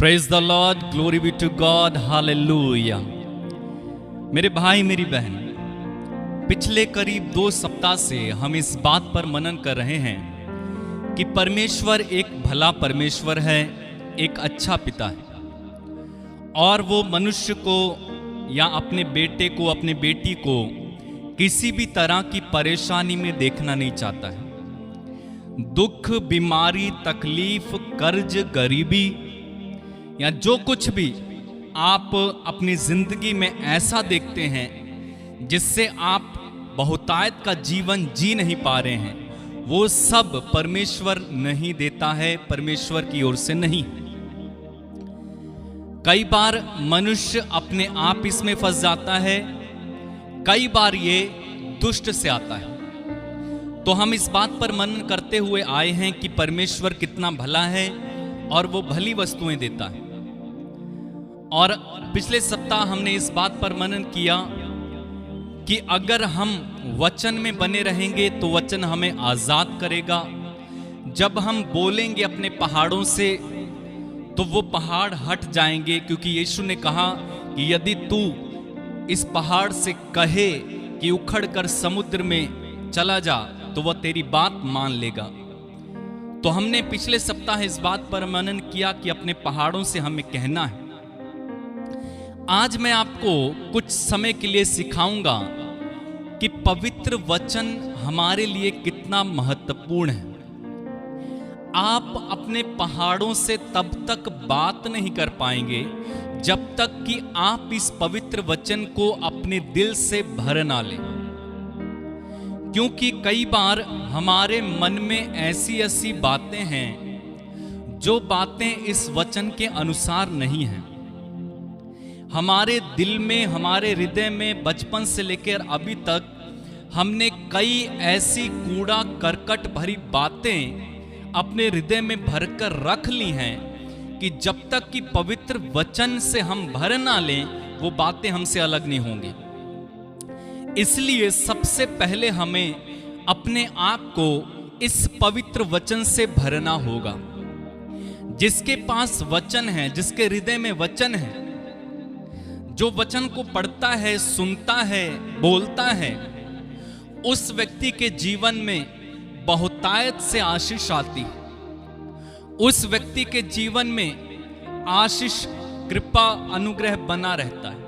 Praise the Lord, glory be to God, hallelujah. मेरे भाई मेरी बहन, पिछले करीब 2 सप्ताह से हम इस बात पर मनन कर रहे हैं कि परमेश्वर एक भला परमेश्वर है, एक अच्छा पिता है और वो मनुष्य को या अपने बेटे को, अपने बेटी को किसी भी तरह की परेशानी में देखना नहीं चाहता है। दुख, बीमारी, तकलीफ, कर्ज, गरीबी या जो कुछ भी आप अपनी जिंदगी में ऐसा देखते हैं जिससे आप बहुतायत का जीवन जी नहीं पा रहे हैं, वो सब परमेश्वर नहीं देता है, परमेश्वर की ओर से नहीं। कई बार मनुष्य अपने आप इसमें फंस जाता है, कई बार ये दुष्ट से आता है। तो हम इस बात पर मनन करते हुए आए हैं कि परमेश्वर कितना भला है और वो भली वस्तुएं देता है। और पिछले सप्ताह हमने इस बात पर मनन किया कि अगर हम वचन में बने रहेंगे तो वचन हमें आजाद करेगा। जब हम बोलेंगे अपने पहाड़ों से तो वो पहाड़ हट जाएंगे, क्योंकि यीशु ने कहा कि यदि तू इस पहाड़ से कहे कि उखड़ कर समुद्र में चला जा तो वह तेरी बात मान लेगा। तो हमने पिछले सप्ताह इस बात पर मनन किया कि अपने पहाड़ों से हमें कहना है। आज मैं आपको कुछ समय के लिए सिखाऊंगा कि पवित्र वचन हमारे लिए कितना महत्वपूर्ण है। आप अपने पहाड़ों से तब तक बात नहीं कर पाएंगे जब तक कि आप इस पवित्र वचन को अपने दिल से भर ना लें, क्योंकि कई बार हमारे मन में ऐसी ऐसी बातें हैं जो बातें इस वचन के अनुसार नहीं हैं। हमारे दिल में, हमारे हृदय में बचपन से लेकर अभी तक हमने कई ऐसी कूड़ा करकट भरी बातें अपने हृदय में भरकर रख ली हैं कि जब तक कि पवित्र वचन से हम भर ना लें वो बातें हमसे अलग नहीं होंगी। इसलिए सबसे पहले हमें अपने आप को इस पवित्र वचन से भरना होगा। जिसके पास वचन है, जिसके हृदय में वचन है, जो वचन को पढ़ता है, सुनता है, बोलता है, उस व्यक्ति के जीवन में बहुतायत से आशीष आती है। उस व्यक्ति के जीवन में आशीष, कृपा, अनुग्रह बना रहता है।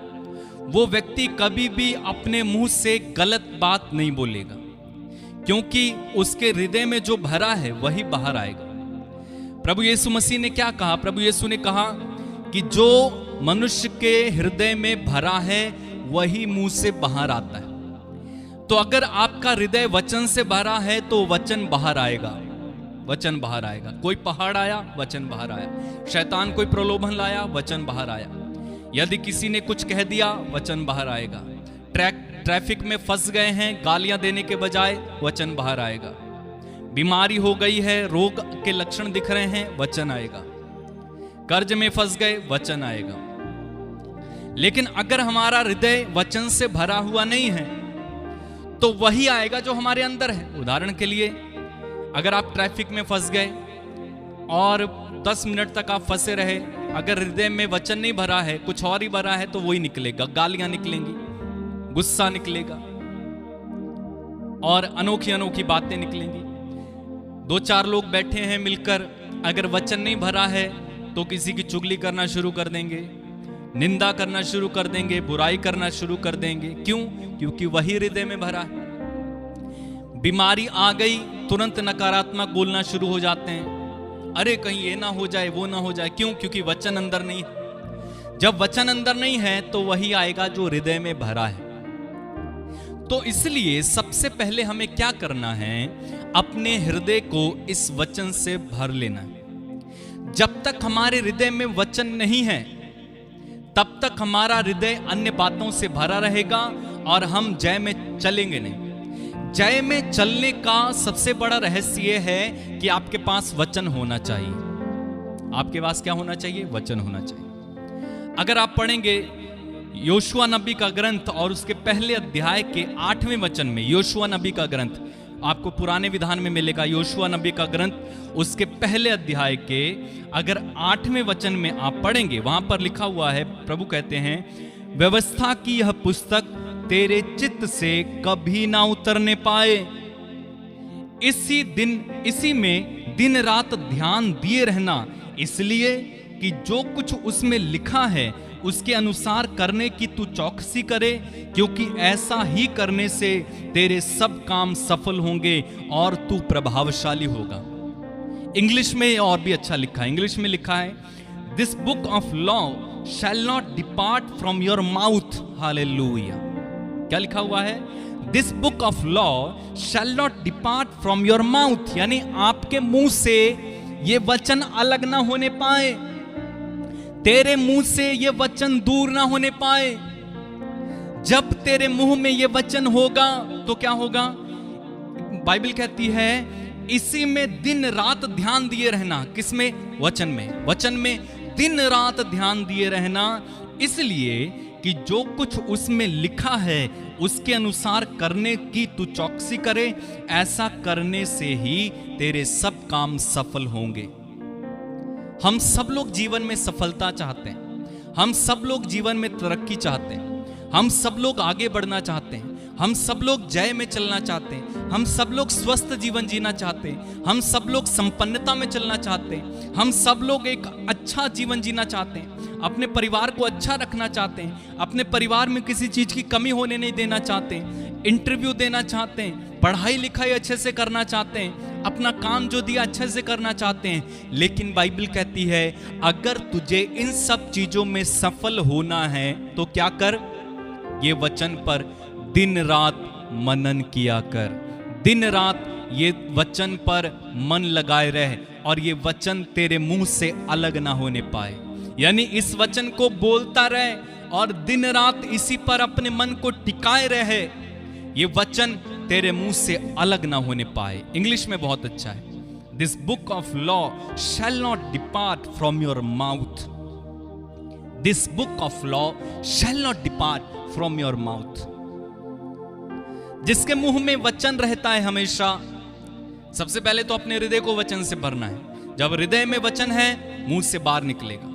वो व्यक्ति कभी भी अपने मुंह से गलत बात नहीं बोलेगा, क्योंकि उसके हृदय में जो भरा है वही बाहर आएगा। प्रभु यीशु मसीह ने क्या कहा? प्रभु यीशु ने कहा कि जो मनुष्य के हृदय में भरा है वही मुंह से बाहर आता है। तो अगर आपका हृदय वचन से भरा है तो वचन बाहर आएगा, वचन बाहर आएगा। कोई पहाड़ आया, वचन बाहर आया। शैतान कोई प्रलोभन लाया, वचन बाहर आया। यदि किसी ने कुछ कह दिया, वचन बाहर आएगा। ट्रैफिक में फंस गए हैं, गालियां देने के बजाय वचन बाहर आएगा। बीमारी हो गई है, रोग के लक्षण दिख रहे हैं, वचन आएगा। कर्ज में फंस गए, वचन आएगा। लेकिन अगर हमारा हृदय वचन से भरा हुआ नहीं है तो वही आएगा जो हमारे अंदर है। उदाहरण के लिए, अगर आप ट्रैफिक में फंस गए और 10 मिनट तक आप फंसे रहे, अगर हृदय में वचन नहीं भरा है, कुछ और ही भरा है, तो वही निकलेगा। गालियां निकलेंगी, गुस्सा निकलेगा और अनोखी अनोखी बातें निकलेंगी। 2-4 लोग बैठे हैं मिलकर, अगर वचन नहीं भरा है तो किसी की चुगली करना शुरू कर देंगे, निंदा करना शुरू कर देंगे, बुराई करना शुरू कर देंगे। क्यों? क्योंकि वही हृदय में भरा है। बीमारी आ गई, तुरंत नकारात्मक बोलना शुरू हो जाते हैं। अरे कहीं ये ना हो जाए, वो ना हो जाए। क्यों? क्योंकि वचन अंदर नहीं है। जब वचन अंदर नहीं है तो वही आएगा जो हृदय में भरा है। तो इसलिए सबसे पहले हमें क्या करना है? अपने हृदय को इस वचन से भर लेना है। जब तक हमारे हृदय में वचन नहीं है तब तक हमारा हृदय अन्य बातों से भरा रहेगा और हम जय में चलेंगे नहीं। जय में चलने का सबसे बड़ा रहस्य यह है कि आपके पास वचन होना चाहिए। आपके पास क्या होना चाहिए? वचन होना चाहिए। अगर आप पढ़ेंगे योशुआ नबी का ग्रंथ और उसके पहले अध्याय के 8वें वचन में, योशुआ नबी का ग्रंथ आपको पुराने विधान में मिलेगा, योशुआ नबी का ग्रंथ, उसके पहले अध्याय के अगर 8वें वचन में आप पढ़ेंगे, वहां पर लिखा हुआ है, प्रभु कहते हैं, व्यवस्था की यह पुस्तक तेरे चित्त से कभी ना उतरने पाए, इसी में दिन रात ध्यान दिए रहना, इसलिए कि जो कुछ उसमें लिखा है उसके अनुसार करने की तू चौकसी करे, क्योंकि ऐसा ही करने से तेरे सब काम सफल होंगे और तू प्रभावशाली होगा। इंग्लिश में और भी अच्छा लिखा है, इंग्लिश में लिखा है, this book of law shall not depart from your mouth, hallelujah. क्या लिखा हुआ है? This book of law shall not depart from your mouth, यानी आपके मुंह से ये वचन अलग ना होने पाए, तेरे मुंह से ये वचन दूर ना होने पाए। जब तेरे मुंह में ये वचन होगा तो क्या होगा? बाइबल कहती है इसी में दिन रात ध्यान दिए रहना। किसमें? वचन में। वचन में दिन रात ध्यान दिए रहना, इसलिए कि जो कुछ उसमें लिखा है उसके अनुसार करने की तू चौकसी करे, ऐसा करने से ही तेरे सब काम सफल होंगे। हम सब लोग जीवन में सफलता चाहते हैं, हम सब लोग जीवन में तरक्की चाहते हैं, हम सब लोग आगे बढ़ना चाहते हैं, हम सब लोग जय में चलना चाहते हैं, हम सब लोग स्वस्थ जीवन जीना चाहते हैं, हम सब लोग संपन्नता में चलना चाहते हैं, हम सब लोग एक अच्छा जीवन जीना चाहते हैं, अपने परिवार को अच्छा रखना चाहते हैं, अपने परिवार में किसी चीज की कमी होने नहीं देना चाहते हैं, इंटरव्यू देना चाहते हैं, पढ़ाई लिखाई अच्छे से करना चाहते हैं, अपना काम जो दिया अच्छे से करना चाहते हैं। लेकिन बाइबल कहती है अगर तुझे इन सब चीजों में सफल होना है तो क्या कर? ये वचन पर दिन रात मनन किया कर, दिन रात ये वचन पर मन लगाए रहे, और ये वचन तेरे मुंह से अलग ना होने पाए। यानी इस वचन को बोलता रहे और दिन रात इसी पर अपने मन को टिकाए रहे, ये वचन तेरे मुंह से अलग ना होने पाए। इंग्लिश में बहुत अच्छा है, this book of law shall not depart from your mouth, this book of law shall not depart from your mouth. जिसके मुंह में वचन रहता है हमेशा, सबसे पहले तो अपने हृदय को वचन से भरना है। जब हृदय में वचन है मुंह से बाहर निकलेगा,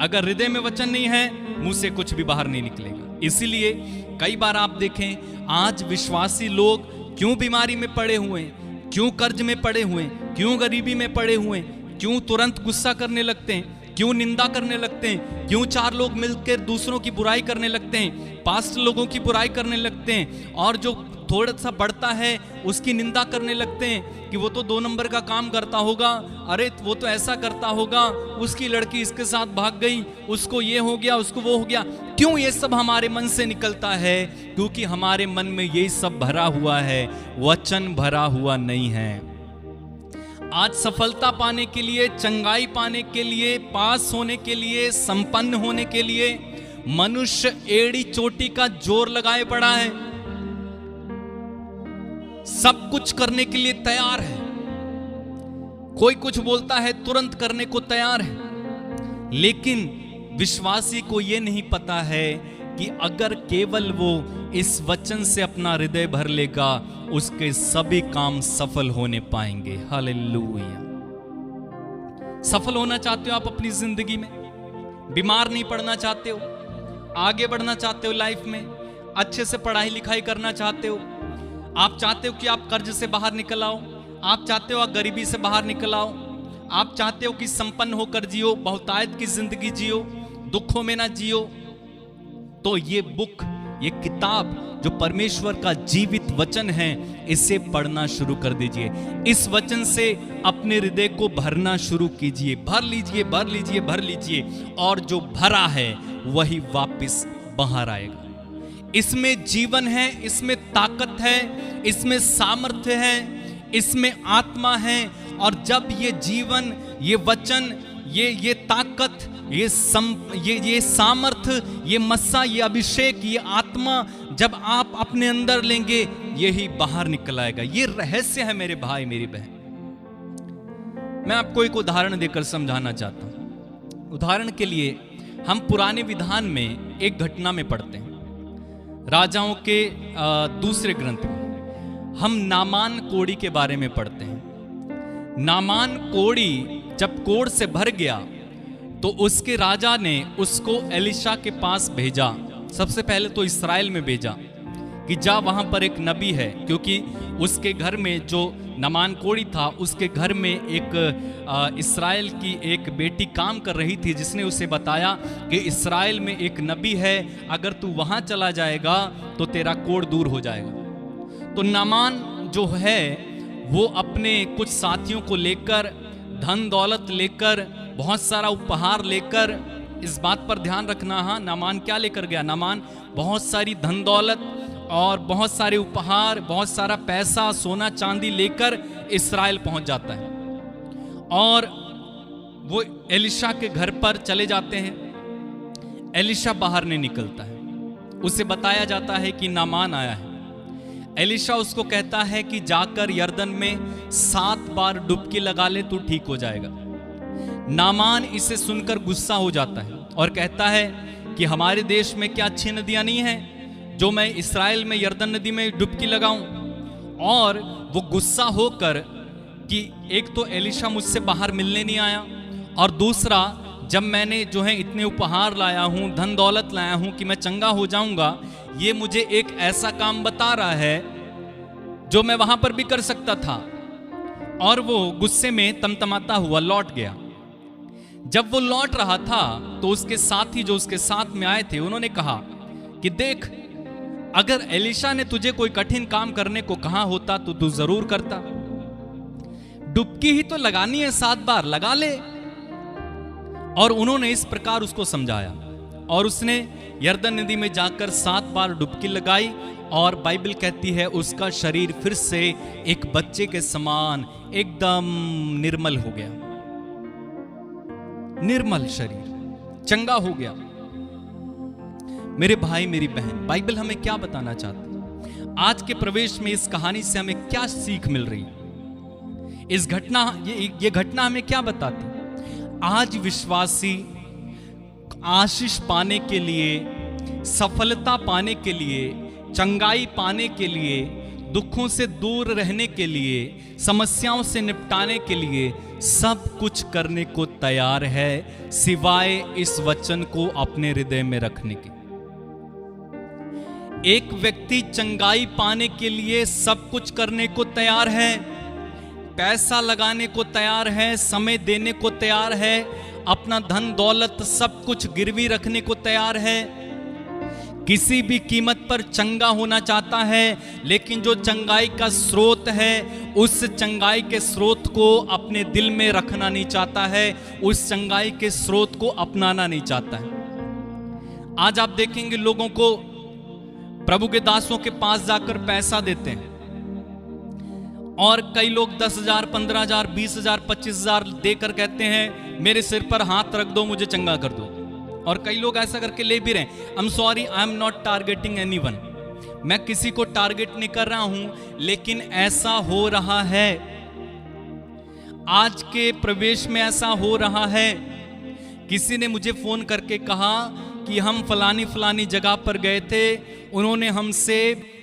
अगर हृदय में वचन नहीं है मुंह से कुछ भी बाहर नहीं निकलेगा। इसीलिए कई बार आप देखें आज विश्वासी लोग क्यों बीमारी में पड़े हुए हैं, क्यों कर्ज में पड़े हुए हैं, क्यों गरीबी में पड़े हुए हैं, क्यों तुरंत गुस्सा करने लगते हैं, क्यों निंदा करने लगते हैं, क्यों चार लोग मिलकर दूसरों की बुराई करने लगते हैं, पास्ट लोगों की बुराई करने लगते हैं, और जो थोड़ा सा बढ़ता है उसकी निंदा करने लगते हैं कि वो तो 2 नंबर का काम करता होगा, अरे वो तो ऐसा करता होगा, उसकी लड़की इसके साथ भाग गई, उसको ये हो गया, उसको वो हो गया। क्यों ये सब हमारे मन से निकलता है? क्योंकि हमारे मन में यही सब भरा हुआ है, वचन भरा हुआ नहीं है। आज सफलता पाने के लिए, चंगाई पाने के लिए, पास होने के लिए, संपन्न होने के लिए मनुष्य एड़ी चोटी का जोर लगाए पड़ा है, सब कुछ करने के लिए तैयार है। कोई कुछ बोलता है तुरंत करने को तैयार है, लेकिन विश्वासी को यह नहीं पता है कि अगर केवल वो इस वचन से अपना हृदय भर लेगा उसके सभी काम सफल होने पाएंगे। हालेलुया। सफल होना चाहते हो आप अपनी जिंदगी में? बीमार नहीं पड़ना चाहते हो? आगे बढ़ना चाहते हो लाइफ में? अच्छे से पढ़ाई लिखाई करना चाहते हो? आप चाहते हो कि आप कर्ज से बाहर निकल आओ, आप चाहते हो आप गरीबी से बाहर निकल आओ, आप चाहते हो कि संपन्न होकर जियो, बहुतायत की जिंदगी जियो, दुखों में ना जियो, तो ये बुक, ये किताब जो परमेश्वर का जीवित वचन है, इसे पढ़ना शुरू कर दीजिए। इस वचन से अपने हृदय को भरना शुरू कीजिए। भर लीजिए, भर लीजिए, भर लीजिए, और जो भरा है वही वापस बाहर आएगा। इसमें जीवन है, इसमें ताकत है, इसमें सामर्थ्य है, इसमें आत्मा है। और जब ये जीवन, ये वचन, ये ताकत, ये सामर्थ्य, ये मस्सा, ये अभिषेक, ये आत्मा जब आप अपने अंदर लेंगे, यही बाहर निकल आएगा। ये रहस्य है मेरे भाई, मेरी बहन। मैं आपको एक उदाहरण देकर समझाना चाहता हूं। उदाहरण के लिए हम पुराने विधान में एक घटना में पढ़ते हैं, राजाओं के दूसरे ग्रंथ में। हम नामान कोढ़ी के बारे में पढ़ते हैं। नामान कोढ़ी जब कोढ़ से भर गया तो उसके राजा ने उसको एलिशा के पास भेजा। सबसे पहले तो इस्राएल में भेजा कि जा वहां पर एक नबी है, क्योंकि उसके घर में जो नामान कोढ़ी था उसके घर में एक इस्राएल की एक बेटी काम कर रही थी, जिसने उसे बताया कि इस्राएल में एक नबी है, अगर तू वहां चला जाएगा तो तेरा कोढ़ दूर हो जाएगा। तो नामान जो है वो अपने कुछ साथियों को लेकर, धन दौलत लेकर, बहुत सारा उपहार लेकर, इस बात पर ध्यान रखना, हाँ, नामान क्या लेकर गया? नामान बहुत सारी धन दौलत और बहुत सारे उपहार, बहुत सारा पैसा, सोना चांदी लेकर इस्राएल पहुंच जाता है और वो एलिशा के घर पर चले जाते हैं। एलिशा बाहर नहीं निकलता है, उसे बताया जाता है कि नामान आया है। एलिशा उसको कहता है कि जाकर यर्दन में 7 बार डुबकी लगा ले, तू ठीक हो जाएगा। नामान इसे सुनकर गुस्सा हो जाता है और कहता है कि हमारे देश में क्या अच्छी नदियां नहीं हैं जो मैं इस्राएल में यर्दन नदी में डुबकी लगाऊं? और वो गुस्सा होकर कि एक तो एलिशा मुझसे बाहर मिलने नहीं आया, और दूसरा जब मैंने जो है इतने उपहार लाया हूं, धन दौलत लाया हूं कि मैं चंगा हो जाऊंगा, ये मुझे एक ऐसा काम बता रहा है जो मैं वहां पर भी कर सकता था। और वो गुस्से में तमतमाता हुआ लौट गया। जब वो लौट रहा था तो उसके साथी जो उसके साथ में आए थे उन्होंने कहा कि देख, अगर एलिशा ने तुझे कोई कठिन काम करने को कहा होता तो तू जरूर करता। डुबकी ही तो लगानी है, 7 बार लगा ले। और उन्होंने इस प्रकार उसको समझाया और उसने यर्दन नदी में जाकर 7 बार डुबकी लगाई और बाइबल कहती है उसका शरीर फिर से एक बच्चे के समान एकदम निर्मल हो गया। निर्मल शरीर, चंगा हो गया। मेरे भाई मेरी बहन, बाइबल हमें क्या बताना चाहती है? आज के प्रवेश में इस कहानी से हमें क्या सीख मिल रही है? इस घटना, ये घटना हमें क्या बताती? आज विश्वासी आशीष पाने के लिए, सफलता पाने के लिए, चंगाई पाने के लिए, दुखों से दूर रहने के लिए, समस्याओं से निपटाने के लिए सब कुछ करने को तैयार है, सिवाय इस वचन को अपने हृदय में रखने के। एक व्यक्ति चंगाई पाने के लिए सब कुछ करने को तैयार है, पैसा लगाने को तैयार है, समय देने को तैयार है, अपना धन दौलत सब कुछ गिरवी रखने को तैयार है, किसी भी कीमत पर चंगा होना चाहता है। लेकिन जो चंगाई का स्रोत है, उस चंगाई के स्रोत को अपने दिल में रखना नहीं चाहता है, उस चंगाई के स्रोत को अपनाना नहीं चाहता है। आज आप देखेंगे लोगों को प्रभु के दासों के पास जाकर पैसा देते हैं और कई लोग 10,000, 15,000, 20,000, 25,000 देकर कहते हैं मेरे सिर पर हाथ रख दो, मुझे चंगा कर दो। और कई लोग ऐसा करके ले भी रहे हैं। I am sorry, I am not targeting anyone, मैं किसी को टारगेट नहीं कर रहा हूं, लेकिन ऐसा हो रहा है, आज के प्रवेश में ऐसा हो रहा है। किसी ने मुझे फोन करके कहा कि हम फलानी जगह पर गए थे, उन्होंने हमसे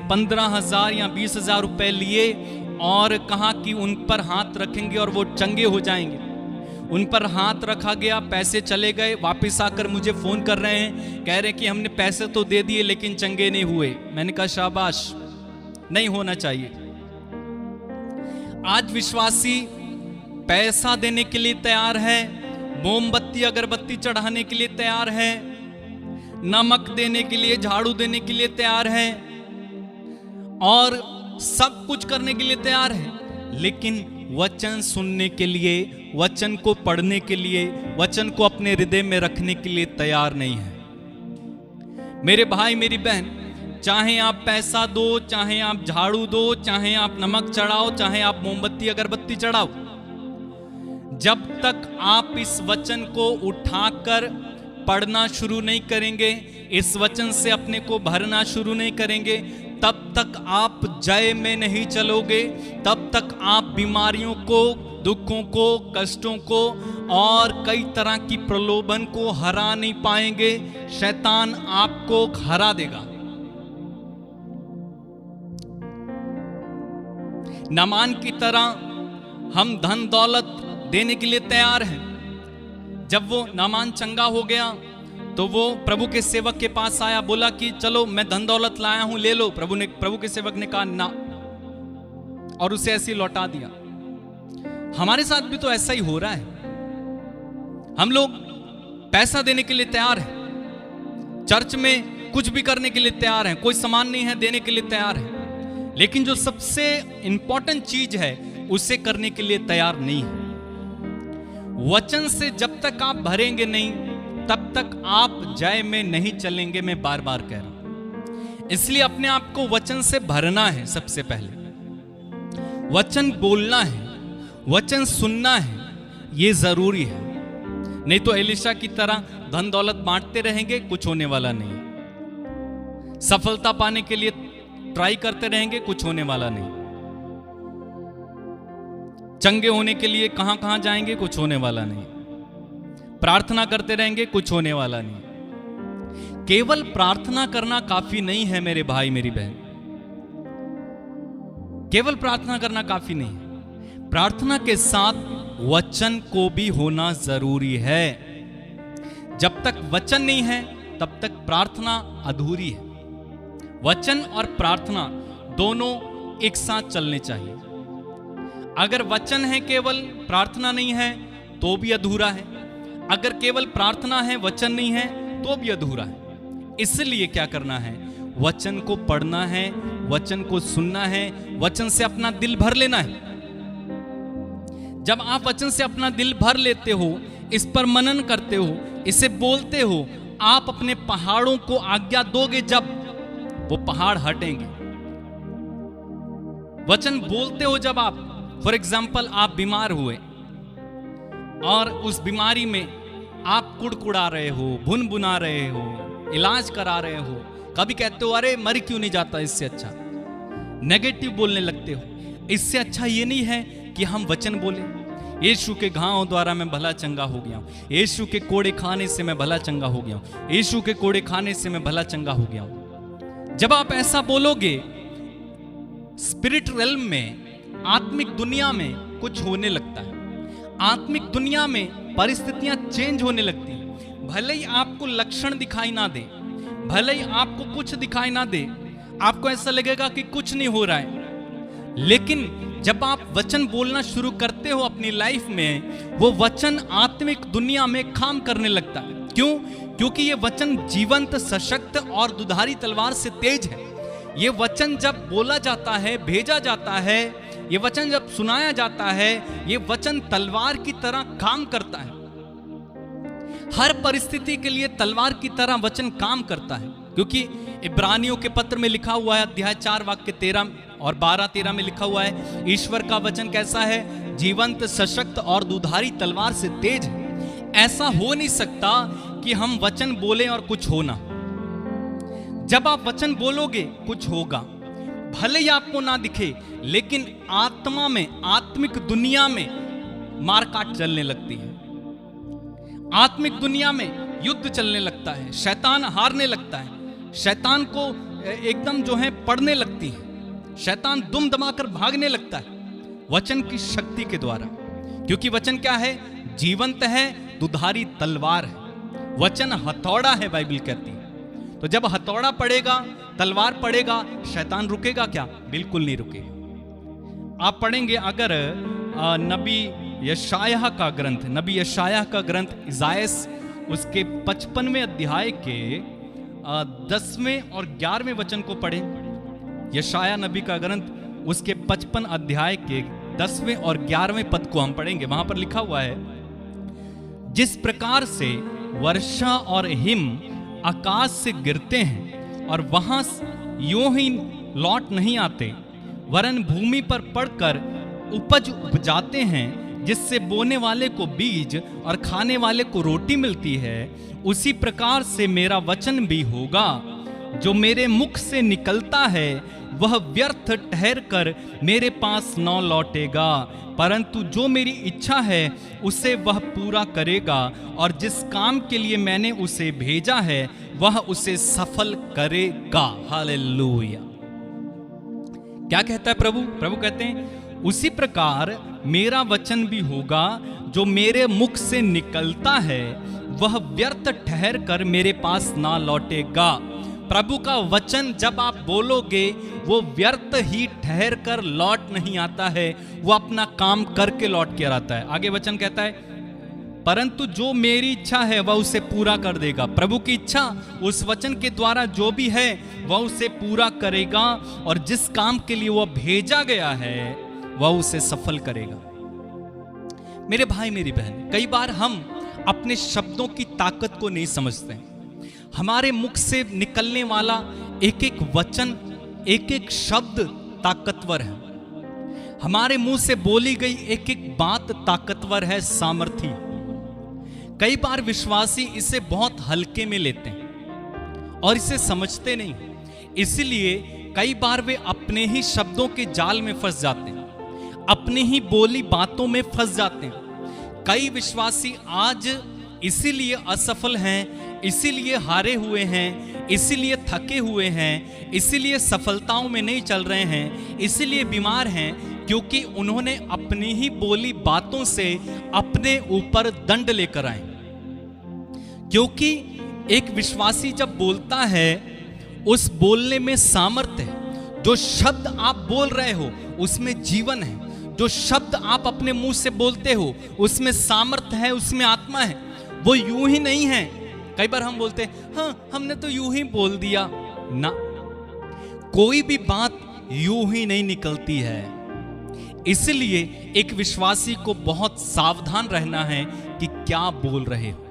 15,000 या 20,000 रुपए लिए और कहा कि उन पर हाथ रखेंगे और वो चंगे हो जाएंगे। उन पर हाथ रखा गया, पैसे चले गए, वापस आकर मुझे फोन कर रहे हैं, कह रहे हैं कि हमने पैसे तो दे दिए लेकिन चंगे नहीं हुए। मैंने कहा शाबाश, नहीं होना चाहिए। आज विश्वासी पैसा देने के लिए तैयार है, मोमबत्ती अगरबत्ती चढ़ाने के लिए तैयार है, नमक देने के लिए, झाड़ू देने के लिए तैयार है और सब कुछ करने के लिए तैयार है, लेकिन वचन सुनने के लिए, वचन को पढ़ने के लिए, वचन को अपने हृदय में रखने के लिए तैयार नहीं है। मेरे भाई मेरी बहन, चाहे आप पैसा दो, चाहे आप झाड़ू दो, चाहे आप नमक चढ़ाओ, चाहे आप मोमबत्ती अगरबत्ती चढ़ाओ, जब तक आप इस वचन को उठाकर पढ़ना शुरू नहीं करेंगे, इस वचन से अपने को भरना शुरू नहीं करेंगे, तब तक आप जय में नहीं चलोगे, तब तक आप बीमारियों को, दुखों को, कष्टों को और कई तरह की प्रलोभन को हरा नहीं पाएंगे। शैतान आपको हरा देगा। नामान की तरह हम धन दौलत देने के लिए तैयार हैं। जब वो नामान चंगा हो गया तो वो प्रभु के सेवक के पास आया, बोला कि चलो मैं धन दौलत लाया हूं, ले लो। प्रभु के सेवक ने कहा ना, और उसे ऐसे ही लौटा दिया। हमारे साथ भी तो ऐसा ही हो रहा है। हम लोग पैसा देने के लिए तैयार हैं, चर्च में कुछ भी करने के लिए तैयार हैं, कोई सामान नहीं है देने के लिए तैयार है, लेकिन जो सबसे इंपॉर्टेंट चीज है उसे करने के लिए तैयार नहीं है। वचन से जब तक आप भरेंगे नहीं तब तक आप जय में नहीं चलेंगे। मैं बार बार कह रहा हूं, इसलिए अपने आप को वचन से भरना है। सबसे पहले वचन बोलना है, वचन सुनना है, यह जरूरी है। नहीं तो एलिशा की तरह धन दौलत बांटते रहेंगे, कुछ होने वाला नहीं। सफलता पाने के लिए ट्राई करते रहेंगे, कुछ होने वाला नहीं। चंगे होने के लिए कहां कहां जाएंगे, कुछ होने वाला नहीं। प्रार्थना करते रहेंगे, कुछ होने वाला नहीं। केवल प्रार्थना करना काफी नहीं है मेरे भाई मेरी बहन, केवल प्रार्थना करना काफी नहीं है। प्रार्थना के साथ वचन को भी होना जरूरी है। जब तक वचन नहीं है तब तक प्रार्थना अधूरी है। वचन और प्रार्थना दोनों एक साथ चलने चाहिए। अगर वचन है केवल, प्रार्थना नहीं है, तो भी अधूरा है। अगर केवल प्रार्थना है, वचन नहीं है, तो भी अधूरा है। इसलिए क्या करना है? वचन को पढ़ना है, वचन को सुनना है, वचन से अपना दिल भर लेना है। जब आप वचन से अपना दिल भर लेते हो, इस पर मनन करते हो, इसे बोलते हो, आप अपने पहाड़ों को आज्ञा दोगे, जब वो पहाड़ हटेंगे। वचन बोलते हो जब आप, फॉर एग्जाम्पल आप बीमार हुए और उस बीमारी में आप कुड़कुड़ा रहे हो, भुनभुना रहे हो, इलाज करा रहे हो, कभी कहते हो अरे मर क्यों नहीं जाता, इससे अच्छा नेगेटिव बोलने लगते हो। इससे अच्छा ये नहीं है कि हम वचन बोले, यीशु के घाव द्वारा मैं भला चंगा हो गया हूं, यीशु के कोड़े खाने से मैं भला चंगा हो गया हूं, यीशु के कोड़े खाने से मैं भला चंगा हो गया हूं। जब आप ऐसा बोलोगे, स्पिरिट रेल्म में, आत्मिक दुनिया में कुछ होने लगता है। आत्मिक दुनिया में परिस्थितियां चेंज होने लगती हैं। भले ही आपको लक्षण दिखाई ना दे, भले ही आपको कुछ दिखाई ना दे, आपको ऐसा लगेगा कि कुछ नहीं हो रहा है, लेकिन जब आप वचन बोलना शुरू करते हो अपनी लाइफ में, वो वचन आत्मिक दुनिया में काम करने लगता है। क्यों? क्योंकि ये वचन जीवंत, सशक्त और दुधारी तलवार से तेज है। ये वचन जब बोला जाता है, भेजा जाता है, ये वचन जब सुनाया जाता है, ये वचन तलवार की तरह काम करता है। हर परिस्थिति के लिए तलवार की तरह वचन काम करता है। क्योंकि इब्रानियों के पत्र में लिखा हुआ है, अध्याय 4 वाक्य 13 और 12-13 में लिखा हुआ है, ईश्वर का वचन कैसा है? जीवंत, सशक्त और दुधारी तलवार से तेज है। ऐसा हो नहीं सकता कि हम वचन बोले और कुछ हो ना। जब आप वचन बोलोगे कुछ होगा, भले ही आपको ना दिखे, लेकिन आत्मा में, आत्मिक दुनिया में मारकाट चलने लगती है। आत्मिक दुनिया में युद्ध चलने लगता है, शैतान हारने लगता है, शैतान को एकदम जो है पड़ने लगती है, शैतान दुम दमाकर भागने लगता है वचन की शक्ति के द्वारा। क्योंकि वचन क्या है? जीवंत है, दुधारी तलवार है। वचन हथौड़ा है, बाइबल कहती है। तो जब हथौड़ा पड़ेगा, तलवार पड़ेगा, शैतान रुकेगा क्या? बिल्कुल नहीं रुकेगा। आप पढ़ेंगे अगर नबी यशायाह का ग्रंथ, नबी यशायाह का ग्रंथ इज़ायस, उसके 55वें अध्याय के 10वें और 11वें वचन को पढ़ें। यशायाह नबी का ग्रंथ, उसके 55 अध्याय के 10वें और 11वें पद को हम पढ़ेंगे। वहां पर लिखा हुआ है, जिस प्रकार से वर्षा और हिम आकाश से गिरते हैं और वहां यूं ही लौट नहीं आते, वरन भूमि पर पड़कर उपज उपजाते हैं, जिससे बोने वाले को बीज और खाने वाले को रोटी मिलती है, उसी प्रकार से मेरा वचन भी होगा जो मेरे मुख से निकलता है, वह व्यर्थ ठहर कर मेरे पास न लौटेगा, परंतु जो मेरी इच्छा है उसे वह पूरा करेगा, और जिस काम के लिए मैंने उसे भेजा है वह उसे सफल करेगा। हालेलुया। क्या कहता है प्रभु? प्रभु कहते हैं उसी प्रकार मेरा वचन भी होगा, जो मेरे मुख से निकलता है वह व्यर्थ ठहर कर मेरे पास ना लौटेगा। प्रभु का वचन जब आप बोलोगे वो व्यर्थ ही ठहर कर लौट नहीं आता है, वो अपना काम करके लौट कर आता है। आगे वचन कहता है, परंतु जो मेरी इच्छा है वह उसे पूरा कर देगा। प्रभु की इच्छा उस वचन के द्वारा जो भी है वह उसे पूरा करेगा, और जिस काम के लिए वह भेजा गया है वह उसे सफल करेगा। मेरे भाई मेरी बहन, कई बार हम अपने शब्दों की ताकत को नहीं समझते। हमारे मुख से निकलने वाला एक एक वचन, एक एक शब्द ताकतवर है। हमारे मुंह से बोली गई एक एक बात ताकतवर है, सामर्थी। कई बार विश्वासी इसे बहुत हल्के में लेते हैं और इसे समझते नहीं, इसलिए कई बार वे अपने ही शब्दों के जाल में फंस जाते हैं, अपनी ही बोली बातों में फंस जाते हैं। कई विश्वासी आज इसीलिए असफल हैं, इसीलिए हारे हुए हैं, इसीलिए थके हुए हैं, इसीलिए सफलताओं में नहीं चल रहे हैं, इसीलिए बीमार हैं, क्योंकि उन्होंने अपनी ही बोली बातों से अपने ऊपर दंड लेकर आए। क्योंकि एक विश्वासी जब बोलता है उस बोलने में सामर्थ्य है। जो शब्द आप बोल रहे हो उसमें जीवन है, जो शब्द आप अपने मुंह से बोलते हो उसमें सामर्थ्य है, उसमें आत्मा है। वो यूं ही नहीं है। कई बार हम बोलते हैं हाँ हमने तो यूं ही बोल दिया ना, कोई भी बात यूं ही नहीं निकलती है। इसलिए एक विश्वासी को बहुत सावधान रहना है कि क्या बोल रहे हो।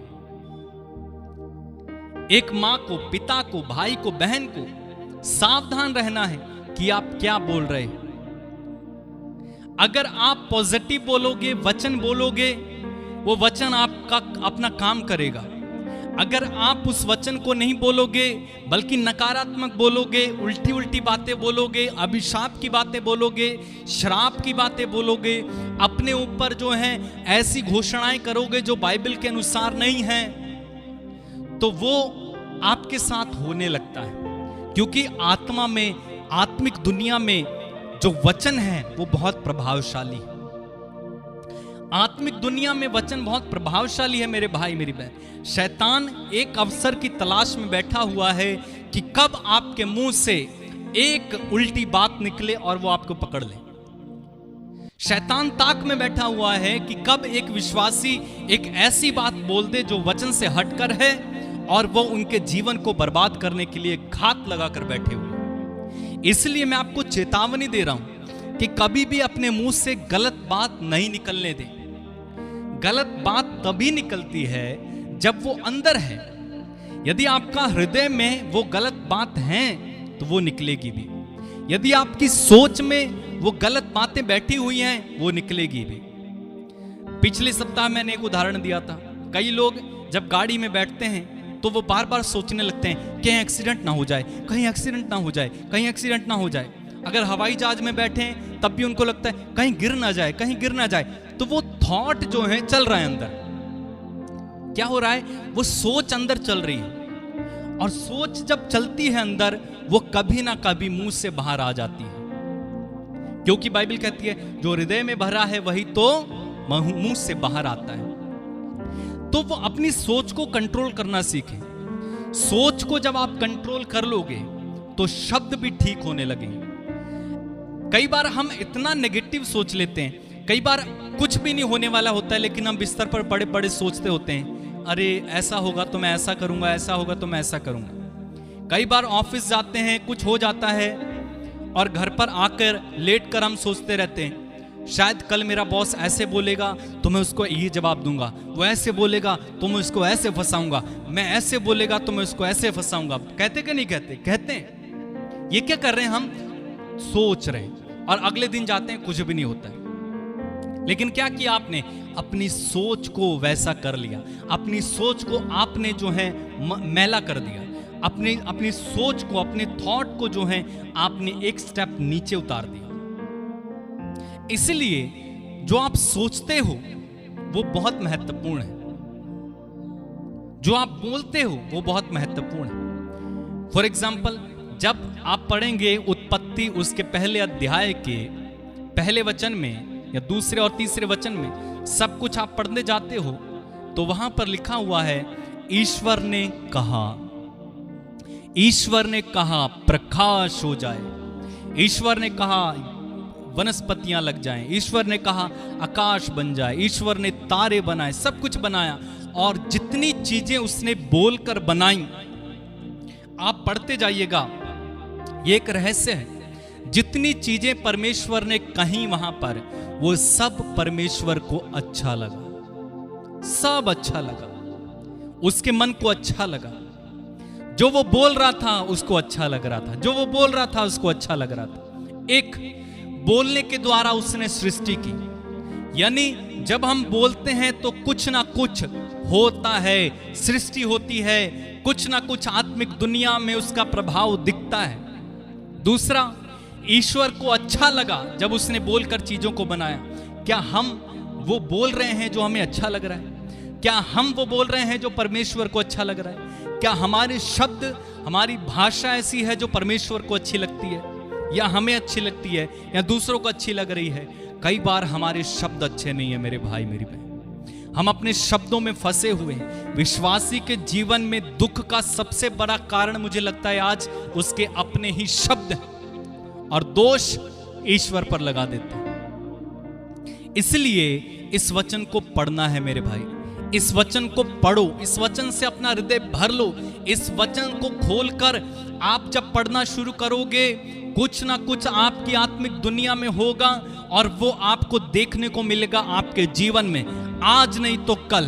एक मां को, पिता को, भाई को, बहन को सावधान रहना है कि आप क्या बोल रहे हो। अगर आप पॉजिटिव बोलोगे, वचन बोलोगे, वो वचन आपका अपना काम करेगा। अगर आप उस वचन को नहीं बोलोगे बल्कि नकारात्मक बोलोगे, उल्टी उल्टी बातें बोलोगे, अभिशाप की बातें बोलोगे, श्राप की बातें बोलोगे, अपने ऊपर जो है ऐसी घोषणाएं करोगे जो बाइबल के अनुसार नहीं है, तो वो आपके साथ होने लगता है। क्योंकि आत्मा में, आत्मिक दुनिया में जो वचन है वो बहुत प्रभावशाली है। आत्मिक दुनिया में वचन बहुत प्रभावशाली है मेरे भाई मेरी बहन। शैतान एक अवसर की तलाश में बैठा हुआ है कि कब आपके मुंह से एक उल्टी बात निकले और वो आपको पकड़ ले। शैतान ताक में बैठा हुआ है कि कब एक विश्वासी एक ऐसी बात बोल दे जो वचन से हटकर है और वो उनके जीवन को बर्बाद करने के लिए घात लगाकर बैठे हुए। इसलिए मैं आपको चेतावनी दे रहा हूं कि कभी भी अपने मुंह से गलत बात नहीं निकलने दें। गलत बात तभी निकलती है जब वो अंदर है। यदि आपका हृदय में वो गलत बात है तो वो निकलेगी भी। यदि आपकी सोच में वो गलत बातें बैठी हुई हैं वो निकलेगी भी। पिछले सप्ताह मैंने एक उदाहरण दिया था। कई लोग जब गाड़ी में बैठते हैं तो वो बार बार सोचने लगते हैं कहीं एक्सीडेंट ना हो जाए, कहीं एक्सीडेंट ना हो जाए, कहीं एक्सीडेंट ना हो जाए। अगर हवाई जहाज में बैठे हैं तब भी उनको लगता है कहीं गिर ना जाए, कहीं गिर ना जाए। तो वो थॉट जो है चल रहा है अंदर। क्या हो रहा है? वो सोच अंदर चल रही है, और सोच जब चलती है अंदर वो कभी ना कभी मुंह से बाहर आ जाती है। क्योंकि बाइबल कहती है जो हृदय में भरा है वही तो मुंह से बाहर आता है। तो वो अपनी सोच को कंट्रोल करना सीखें। सोच को जब आप कंट्रोल कर लोगे तो शब्द भी ठीक होने लगेंगे। कई बार हम इतना नेगेटिव सोच लेते हैं, कई बार कुछ भी नहीं होने वाला होता है, लेकिन हम बिस्तर पर पड़े पड़े सोचते होते हैं अरे ऐसा होगा तो मैं ऐसा करूंगा, ऐसा होगा तो मैं ऐसा करूंगा। कई बार ऑफिस जाते हैं, कुछ हो जाता है और घर पर आकर लेट कर हम सोचते रहते हैं शायद कल मेरा बॉस ऐसे बोलेगा तो मैं उसको ये जवाब दूंगा, वो ऐसे बोलेगा तो मैं उसको ऐसे फंसाऊंगा, मैं ऐसे बोलेगा तो मैं उसको ऐसे फंसाऊंगा। कहते कि नहीं कहते? कहते हैं। ये क्या कर रहे हैं? हम सोच रहे हैं और अगले दिन जाते हैं कुछ भी नहीं होता है। लेकिन क्या किया आपने? अपनी सोच को वैसा कर लिया, अपनी सोच को आपने जो है मैला कर दिया, अपनी सोच को, अपने थॉट को जो है आपने एक स्टेप नीचे उतार दिया। इसलिए जो आप सोचते हो वो बहुत महत्वपूर्ण है, जो आप बोलते हो वो बहुत महत्वपूर्ण है। फॉर एग्जाम्पल, जब आप पढ़ेंगे उत्पत्ति उसके पहले अध्याय के पहले वचन में या दूसरे और तीसरे वचन में सब कुछ आप पढ़ने जाते हो तो वहां पर लिखा हुआ है ईश्वर ने कहा, ईश्वर ने कहा प्रकाश हो जाए, ईश्वर ने कहा वनस्पतियां लग जाएं, ईश्वर ने कहा आकाश बन जाए, ईश्वर ने तारे बनाए, सब कुछ बनाया। और जितनी चीजें उसने बोलकर बनाई, आप पढ़ते जाइएगा, ये एक रहस्य है। जितनी चीजें परमेश्वर ने कही वहां पर, वो सब परमेश्वर को अच्छा लगा, सब अच्छा लगा, उसके मन को अच्छा लगा। जो वो बोल रहा था उसको अच्छा लग रहा था, जो वो बोल रहा था उसको अच्छा लग रहा था। एक बोलने के द्वारा उसने सृष्टि की, यानी जब हम बोलते हैं तो कुछ ना कुछ होता है, सृष्टि होती है, कुछ ना कुछ आत्मिक दुनिया में उसका प्रभाव दिखता है। दूसरा, ईश्वर को अच्छा लगा जब उसने बोलकर चीजों को बनाया। क्या हम वो बोल रहे हैं जो हमें अच्छा लग रहा है? क्या हम वो बोल रहे हैं जो परमेश्वर को अच्छा लग रहा है? क्या हमारे शब्द, हमारी भाषा ऐसी है जो परमेश्वर को अच्छी लगती है, या हमें अच्छी लगती है, या दूसरों को अच्छी लग रही है? कई बार हमारे शब्द अच्छे नहीं है मेरे भाई मेरी बहन, हम अपने शब्दों में फंसे हुए हैं। विश्वासी के जीवन में दुख का सबसे बड़ा कारण मुझे लगता है आज उसके अपने ही शब्द हैं, और दोष ईश्वर पर लगा देते हैं। इसलिए इस वचन को पढ़ना है मेरे भाई, इस वचन को पढ़ो, इस वचन से अपना हृदय भर लो। इस वचन को खोलकर आप जब पढ़ना शुरू करोगे, कुछ ना कुछ आपकी आत्मिक दुनिया में होगा, और वो आपको देखने को मिलेगा आपके जीवन में। आज नहीं तो कल,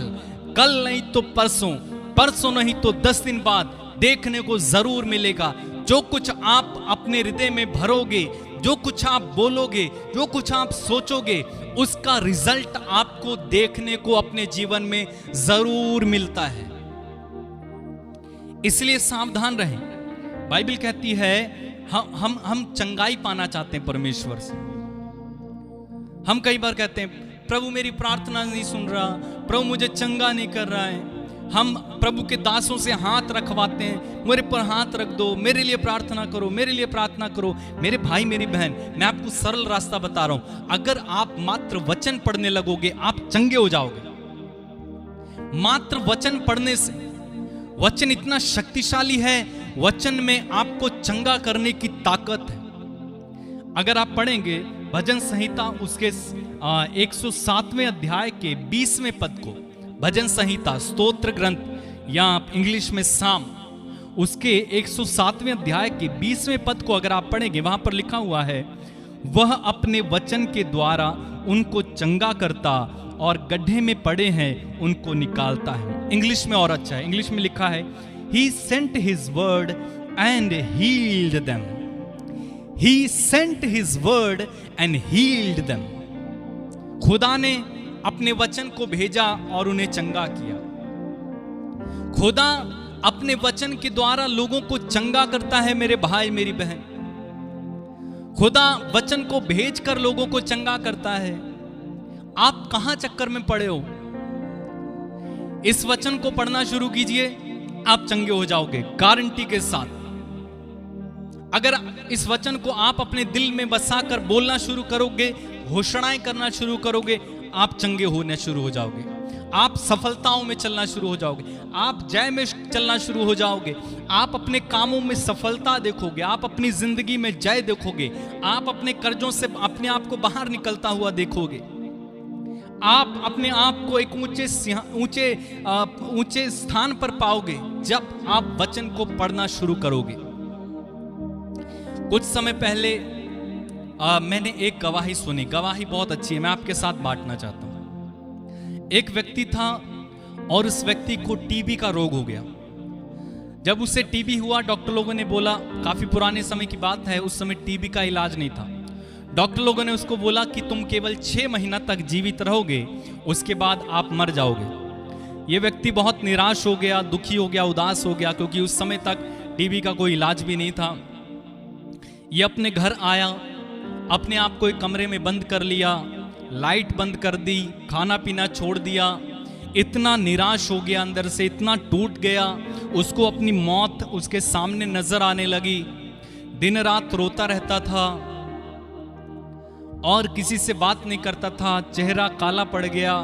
कल नहीं तो परसों, परसों नहीं तो 10 दिन बाद देखने को जरूर मिलेगा। जो कुछ आप अपने हृदय में भरोगे, जो कुछ आप बोलोगे, जो कुछ आप सोचोगे, उसका रिजल्ट आपको देखने को अपने जीवन में जरूर मिलता है। इसलिए सावधान रहें। बाइबल कहती है हम चंगाई पाना चाहते हैं परमेश्वर से। हम कई बार कहते हैं प्रभु मेरी प्रार्थना नहीं सुन रहा, प्रभु मुझे चंगा नहीं कर रहा है। हम प्रभु के दासों से हाथ रखवाते हैं, मेरे पर हाथ रख दो, मेरे लिए प्रार्थना करो, मेरे लिए प्रार्थना करो। मेरे भाई मेरी बहन, मैं आपको सरल रास्ता बता रहा हूं। अगर आप मात्र वचन पढ़ने लगोगे, आप चंगे हो जाओगे। मात्र वचन पढ़ने से, वचन इतना शक्तिशाली है, वचन में आपको चंगा करने की ताकत है। अगर आप पढ़ेंगे भजन संहिता उसके 107वें अध्याय के 20वें पद को, भजन संहिता स्तोत्र ग्रंथ या इंग्लिश में साम, उसके 107वें अध्याय के 20वें पद को अगर आप पढ़ेंगे, वहां पर लिखा हुआ है वह अपने वचन के द्वारा उनको चंगा करता और गड्ढे में पड़े हैं उनको निकालता है। इंग्लिश में और अच्छा है, इंग्लिश में लिखा है He sent his word and healed them. He sent his word and healed them. खुदा ने अपने वचन को भेजा और उन्हें चंगा किया। खुदा अपने वचन के द्वारा लोगों को चंगा करता है मेरे भाई मेरी बहन। खुदा वचन को भेजकर लोगों को चंगा करता है। आप कहां चक्कर में पड़े हो? इस वचन को पढ़ना शुरू कीजिए, आप चंगे हो जाओगे गारंटी के साथ। अगर इस वचन को आप अपने दिल में बसाकर बोलना शुरू करोगे, घोषणाएं करना शुरू करोगे, आप चंगे होने शुरू हो जाओगे। आप सफलताओं में चलना शुरू हो जाओगे, आप जय में चलना शुरू हो जाओगे, आप अपने कामों में सफलता देखोगे, आप अपनी जिंदगी में जय देखोगे, आप अपने कर्जों से अपने आप को बाहर निकलता हुआ देखोगे। आप अपने आप को एक ऊंचे स्थान पर पाओगे जब आप वचन को पढ़ना शुरू करोगे। कुछ समय पहले मैंने एक गवाही सुनी, गवाही बहुत अच्छी है, मैं आपके साथ बांटना चाहता हूं। एक व्यक्ति था और उस व्यक्ति को टीबी का रोग हो गया। जब उसे टीबी हुआ, डॉक्टर लोगों ने बोला, काफी पुराने समय की बात है, उस समय टीबी का इलाज नहीं था। डॉक्टर लोगों ने उसको बोला कि तुम केवल 6 महीना तक जीवित रहोगे, उसके बाद आप मर जाओगे। ये व्यक्ति बहुत निराश हो गया, दुखी हो गया, उदास हो गया, क्योंकि उस समय तक टीबी का कोई इलाज भी नहीं था। ये अपने घर आया, अपने आप को एक कमरे में बंद कर लिया, लाइट बंद कर दी, खाना पीना छोड़ दिया। इतना निराश हो गया अंदर से, इतना टूट गया, उसको अपनी मौत उसके सामने नजर आने लगी। दिन रात रोता रहता था। और किसी से बात नहीं करता था, चेहरा काला पड़ गया,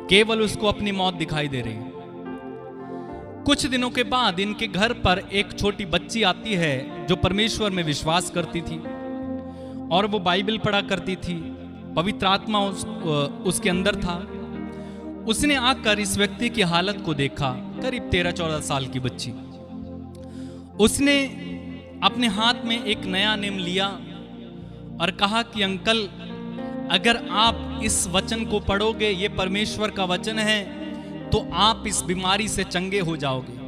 केवल उसको अपनी मौत दिखाई दे रही। कुछ दिनों के बाद इनके घर पर एक छोटी बच्ची आती है जो परमेश्वर में विश्वास करती थी और वो बाइबल पढ़ा करती थी, पवित्र आत्मा उसके अंदर था। उसने आकर इस व्यक्ति की हालत को देखा, करीब 13-14 साल की बच्ची। उसने अपने हाथ में एक नया नियम लिया और कहा कि अंकल, अगर आप इस वचन को पढ़ोगे, ये परमेश्वर का वचन है, तो आप इस बीमारी से चंगे हो जाओगे।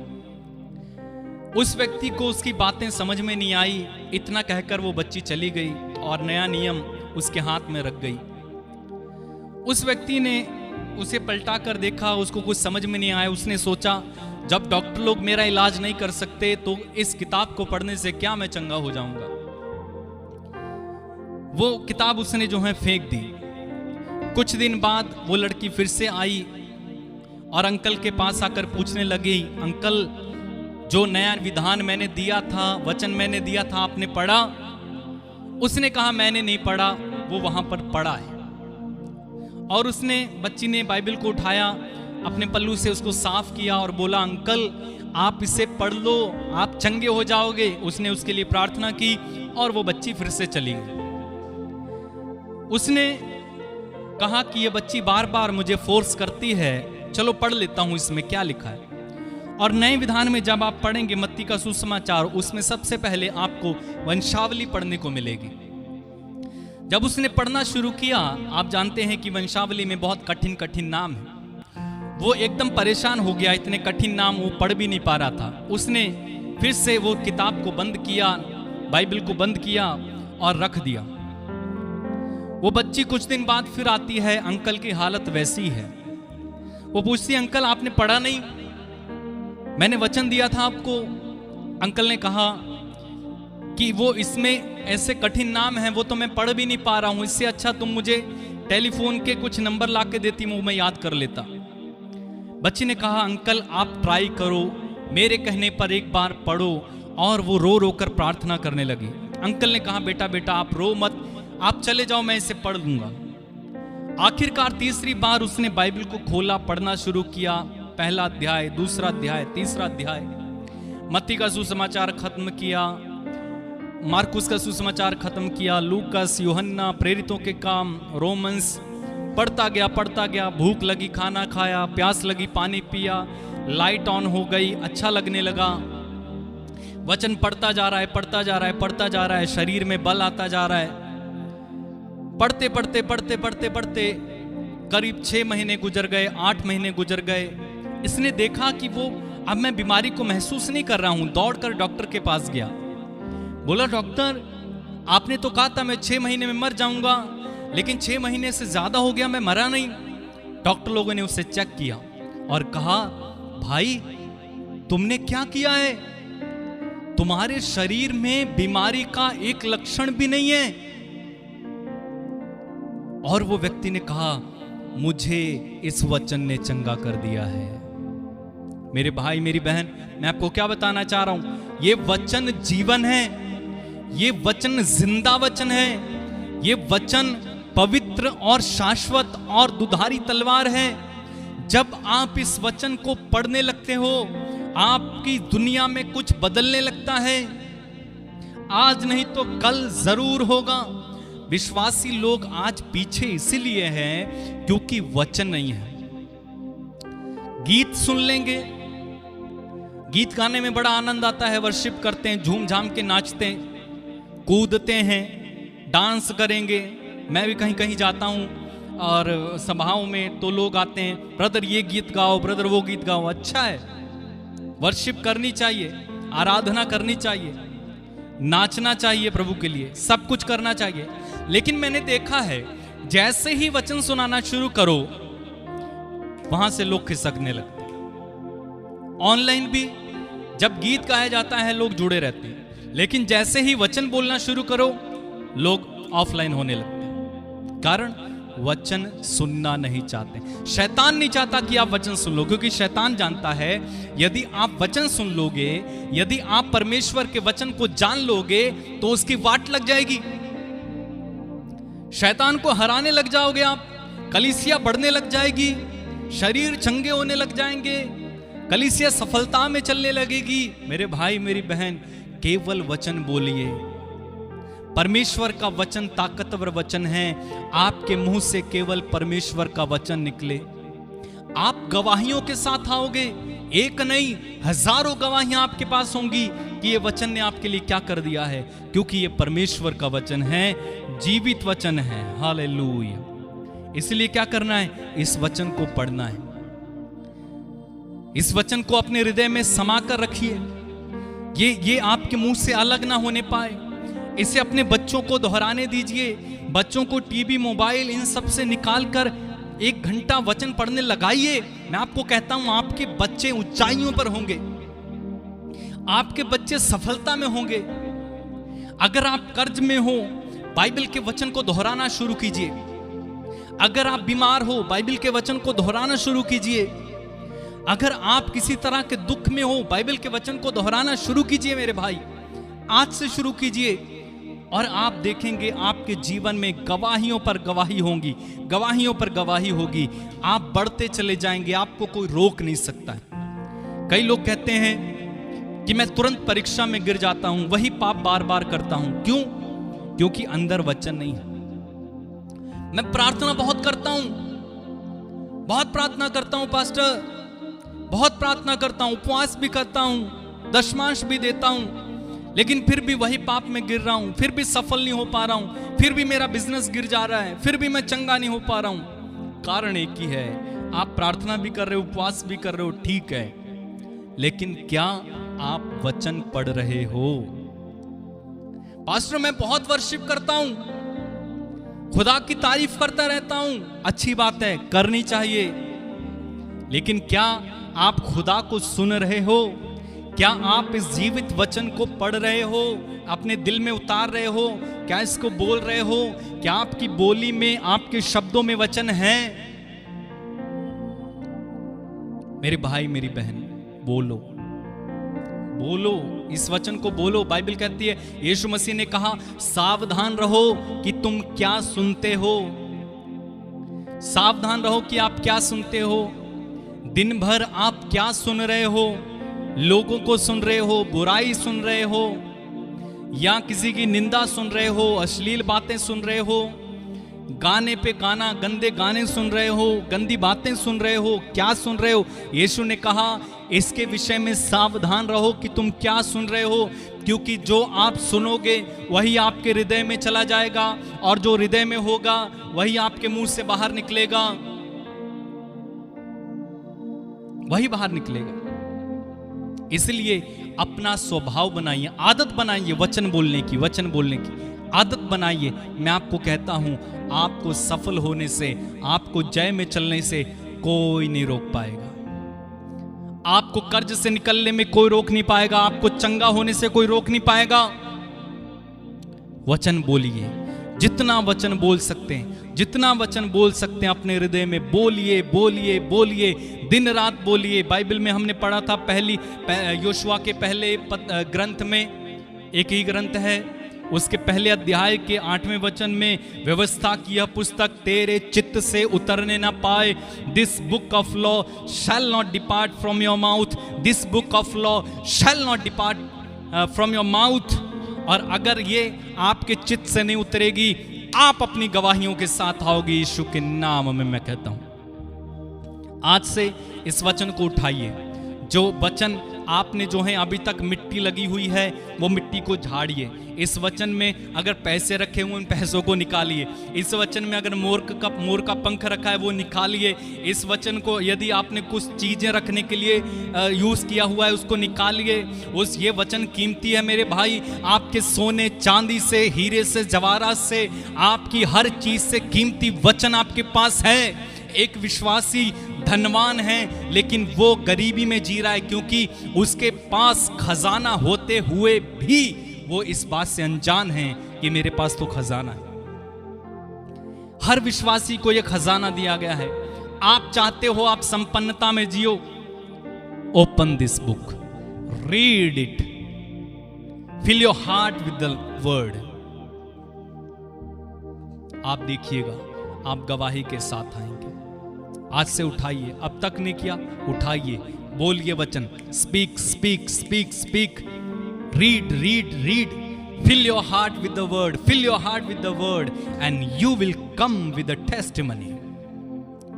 उस व्यक्ति को उसकी बातें समझ में नहीं आई। इतना कहकर वो बच्ची चली गई और नया नियम उसके हाथ में रख गई। उस व्यक्ति ने उसे पलटा कर देखा, उसको कुछ समझ में नहीं आया। उसने सोचा, जब डॉक्टर लोग मेरा इलाज नहीं कर सकते तो इस किताब को पढ़ने से क्या मैं चंगा हो जाऊंगा। वो किताब उसने जो है फेंक दी। कुछ दिन बाद वो लड़की फिर से आई और अंकल के पास आकर पूछने लगी, अंकल, जो नया विधान मैंने दिया था, वचन मैंने दिया था, आपने पढ़ा? उसने कहा, मैंने नहीं पढ़ा, वो वहां पर पढ़ा है। और उसने, बच्ची ने बाइबल को उठाया, अपने पल्लू से उसको साफ किया और बोला, अंकल, आप इसे पढ़ लो, आप चंगे हो जाओगे। उसने उसके लिए प्रार्थना की और वो बच्ची फिर से चली गई। उसने कहा कि ये बच्ची बार बार मुझे फोर्स करती है, चलो पढ़ लेता हूं इसमें क्या लिखा है। और नए विधान में जब आप पढ़ेंगे मत्ती का सुसमाचार, उसमें सबसे पहले आपको वंशावली पढ़ने को मिलेगी। जब उसने पढ़ना शुरू किया, आप जानते हैं कि वंशावली में बहुत कठिन कठिन नाम है। वो एकदम परेशान हो गया, इतने कठिन नाम वो पढ़ भी नहीं पा रहा था। उसने फिर से वो किताब को बंद किया, बाइबल को बंद किया और रख दिया। वो बच्ची कुछ दिन बाद फिर आती है, अंकल की हालत वैसी है। वो पूछती है, अंकल, आपने पढ़ा नहीं? मैंने वचन दिया था आपको। अंकल ने कहा कि वो इसमें ऐसे कठिन नाम हैं, वो तो मैं पढ़ भी नहीं पा रहा हूं, इससे अच्छा तुम मुझे टेलीफोन के कुछ नंबर ला के देती, वो मैं याद कर लेता। बच्ची ने कहा, अंकल, आप ट्राई करो, मेरे कहने पर एक बार पढ़ो। और वो रो रो कर प्रार्थना करने लगी। अंकल ने कहा, बेटा बेटा आप रो मत, आप चले जाओ, मैं इसे पढ़ लूंगा। आखिरकार तीसरी बार उसने बाइबल को खोला, पढ़ना शुरू किया। पहला अध्याय, दूसरा अध्याय, तीसरा अध्याय। मत्ती का सुसमाचार खत्म किया, मार्कुस का सुसमाचार खत्म किया, लूकास, यूहन्ना, प्रेरितों के काम, रोमन्स, पढ़ता गया। भूख लगी, खाना खाया, प्यास लगी, पानी पिया, लाइट ऑन हो गई, अच्छा लगने लगा। वचन पढ़ता जा रहा है, शरीर में बल आता जा रहा है। पढ़ते करीब 6 महीने गुजर गए, 8 महीने गुजर गए। इसने देखा कि वो, अब मैं बीमारी को महसूस नहीं कर रहा हूं। दौड़कर डॉक्टर के पास गया, बोला, डॉक्टर, आपने तो कहा था मैं 6 महीने में मर जाऊंगा, लेकिन 6 महीने से ज्यादा हो गया, मैं मरा नहीं। डॉक्टर लोगों ने उसे चेक किया और कहा, भाई, तुमने क्या किया है? तुम्हारे शरीर में बीमारी का एक लक्षण भी नहीं है। और वो व्यक्ति ने कहा, मुझे इस वचन ने चंगा कर दिया है। मेरे भाई, मेरी बहन, मैं आपको क्या बताना चाह रहा हूं, ये वचन जीवन है, ये वचन जिंदा वचन है, ये वचन पवित्र और शाश्वत और दुधारी तलवार है। जब आप इस वचन को पढ़ने लगते हो, आपकी दुनिया में कुछ बदलने लगता है। आज नहीं तो कल जरूर होगा। विश्वासी लोग आज पीछे इसीलिए हैं क्योंकि वचन नहीं है। गीत सुन लेंगे, गीत गाने में बड़ा आनंद आता है, वर्शिप करते हैं, झूम झाम के नाचते हैं, कूदते हैं, डांस करेंगे। मैं भी कहीं कहीं जाता हूं और सभाओं में तो लोग आते हैं, ब्रदर ये गीत गाओ, ब्रदर वो गीत गाओ। अच्छा है, वर्शिप करनी चाहिए, आराधना करनी चाहिए, नाचना चाहिए प्रभु के लिए, सब कुछ करना चाहिए। लेकिन मैंने देखा है, जैसे ही वचन सुनाना शुरू करो, वहां से लोग खिसकने लगते हैं। ऑनलाइन भी जब गीत गाया जाता है लोग जुड़े रहते हैं, लेकिन जैसे ही वचन बोलना शुरू करो, लोग ऑफलाइन होने लगते हैं। कारण वचन सुनना नहीं चाहते। शैतान नहीं चाहता कि आप वचन सुन लो, क्योंकि शैतान जानता है यदि आप वचन सुन लोगे, यदि आप परमेश्वर के वचन को जान लोगे, तो उसकी वाट लग जाएगी। शैतान को हराने लग जाओगे आप, कलीसिया बढ़ने लग जाएगी, शरीर चंगे होने लग जाएंगे, कलीसिया सफलता में चलने लगेगी। मेरे भाई मेरी बहन, केवल वचन बोलिए। परमेश्वर का वचन ताकतवर वचन है। आपके मुंह से केवल परमेश्वर का वचन निकले, आप गवाहियों के साथ आओगे। एक नहीं, हजारों गवाहियां आपके पास होंगी कि ये वचन ने आपके लिए क्या कर दिया है, क्योंकि ये परमेश्वर का वचन है, जीवित वचन है। हालेलुया। इसलिए क्या करना है? इस वचन को पढ़ना है, इस वचन को अपने हृदय में समा कर रखिए। ये आपके मुंह से अलग ना होने पाए। इसे अपने बच्चों को दोहराने दीजिए। बच्चों को टीवी, मोबाइल, इन सब से निकाल कर 1 घंटा वचन पढ़ने लगाइए। मैं आपको कहता हूं, आपके बच्चे ऊंचाइयों पर होंगे, आपके बच्चे सफलता में होंगे। अगर आप कर्ज में हो, बाइबल के वचन को दोहराना शुरू कीजिए। अगर आप बीमार हो, बाइबल के वचन को दोहराना शुरू कीजिए। अगर आप किसी तरह के दुख में हो, बाइबल के वचन को दोहराना शुरू कीजिए। मेरे भाई, आज से शुरू कीजिए और आप देखेंगे आपके जीवन में गवाहियों पर गवाही होंगी, गवाहियों पर गवाही होगी। आप बढ़ते चले जाएंगे, आपको कोई रोक नहीं सकता है। कई लोग कहते हैं कि मैं तुरंत परीक्षा में गिर जाता हूं, वही पाप बार बार करता हूं। क्यों? क्योंकि अंदर वचन नहीं है। मैं प्रार्थना बहुत करता हूं, बहुत प्रार्थना करता हूं पास्टर, बहुत प्रार्थना करता हूं, उपवास भी करता हूं, दशमांश भी देता हूं, लेकिन फिर भी वही पाप में गिर रहा हूं, फिर भी सफल नहीं हो पा रहा हूं, फिर भी मेरा बिजनेस गिर जा रहा है, फिर भी मैं चंगा नहीं हो पा रहा हूं। कारण एक ही है, आप प्रार्थना भी कर रहे हो, उपवास भी कर रहे हो, ठीक है, लेकिन क्या आप वचन पढ़ रहे हो? पास्टर मैं बहुत वर्शिप करता हूं, खुदा की तारीफ करता रहता हूं, अच्छी बात है, करनी चाहिए, लेकिन क्या आप खुदा को सुन रहे हो? क्या आप इस जीवित वचन को पढ़ रहे हो, अपने दिल में उतार रहे हो? क्या इसको बोल रहे हो? क्या आपकी बोली में, आपके शब्दों में वचन है? मेरे भाई मेरी बहन, बोलो, बोलो, इस वचन को बोलो। बाइबल कहती है, यीशु मसीह ने कहा, सावधान रहो कि तुम क्या सुनते हो। सावधान रहो कि आप क्या सुनते हो। दिन भर आप क्या सुन रहे हो? लोगों को सुन रहे हो, बुराई सुन रहे हो, या किसी की निंदा सुन रहे हो, अश्लील बातें सुन रहे हो, गाने पे गाना, गंदे गाने सुन रहे हो, गंदी बातें सुन रहे हो, क्या सुन रहे हो? यीशु ने कहा, इसके विषय में सावधान रहो कि तुम क्या सुन रहे हो, क्योंकि जो आप सुनोगे वही आपके हृदय में चला जाएगा, और जो हृदय में होगा वही आपके मुंह से बाहर निकलेगा, वही बाहर निकलेगा। इसलिए अपना स्वभाव बनाइए, आदत बनाइए वचन बोलने की, वचन बोलने की आदत बनाइए। मैं आपको कहता हूं, आपको सफल होने से, आपको जय में चलने से कोई नहीं रोक पाएगा। आपको कर्ज से निकलने में कोई रोक नहीं पाएगा, आपको चंगा होने से कोई रोक नहीं पाएगा। वचन बोलिए, जितना वचन बोल सकते हैं, जितना वचन बोल सकते हैं अपने हृदय में बोलिए, बोलिए, बोलिए, दिन रात बोलिए। बाइबल में हमने पढ़ा था, पहली योशुआ के पहले ग्रंथ में, एक ही ग्रंथ है, उसके पहले अध्याय के 8वें वचन में, व्यवस्था की यह पुस्तक तेरे चित्त से उतरने ना पाए, this book of law shall not depart from your mouth, this book of law shall not depart from your mouth. और अगर ये आपके चित्त से नहीं उतरेगी, आप अपनी गवाहियों के साथ आओगे। यीशु के नाम में मैं कहता हूं, आज से इस वचन को उठाइए। जो वचन आपने जो है अभी तक मिट्टी लगी हुई है, वो मिट्टी को झाड़िए। इस वचन में अगर पैसे रखे हुए, उन पैसों को निकालिए। इस वचन में अगर मोर का पंख रखा है, वो निकालिए। इस वचन को यदि आपने कुछ चीजें रखने के लिए यूज किया हुआ है, उसको निकालिए। ये वचन कीमती है मेरे भाई, आपके सोने चांदी से, हीरे से, जवाहरात से, आपकी हर चीज से कीमती वचन आपके पास है। एक विश्वासी धनवान है, लेकिन वो गरीबी में जी रहा है, क्योंकि उसके पास खजाना होते हुए भी वो इस बात से अनजान है कि मेरे पास तो खजाना है। हर विश्वासी को यह खजाना दिया गया है। आप चाहते हो आप संपन्नता में जियो, open this book, read it, fill your heart with the word. आप देखिएगा आप गवाही के साथ आएंगे। आज से उठाइए, अब तक नहीं किया, उठाइए, बोलिए वचन, speak speak speak speak, read read read, fill your heart with the word, fill your heart with the word and you will come with a testimony.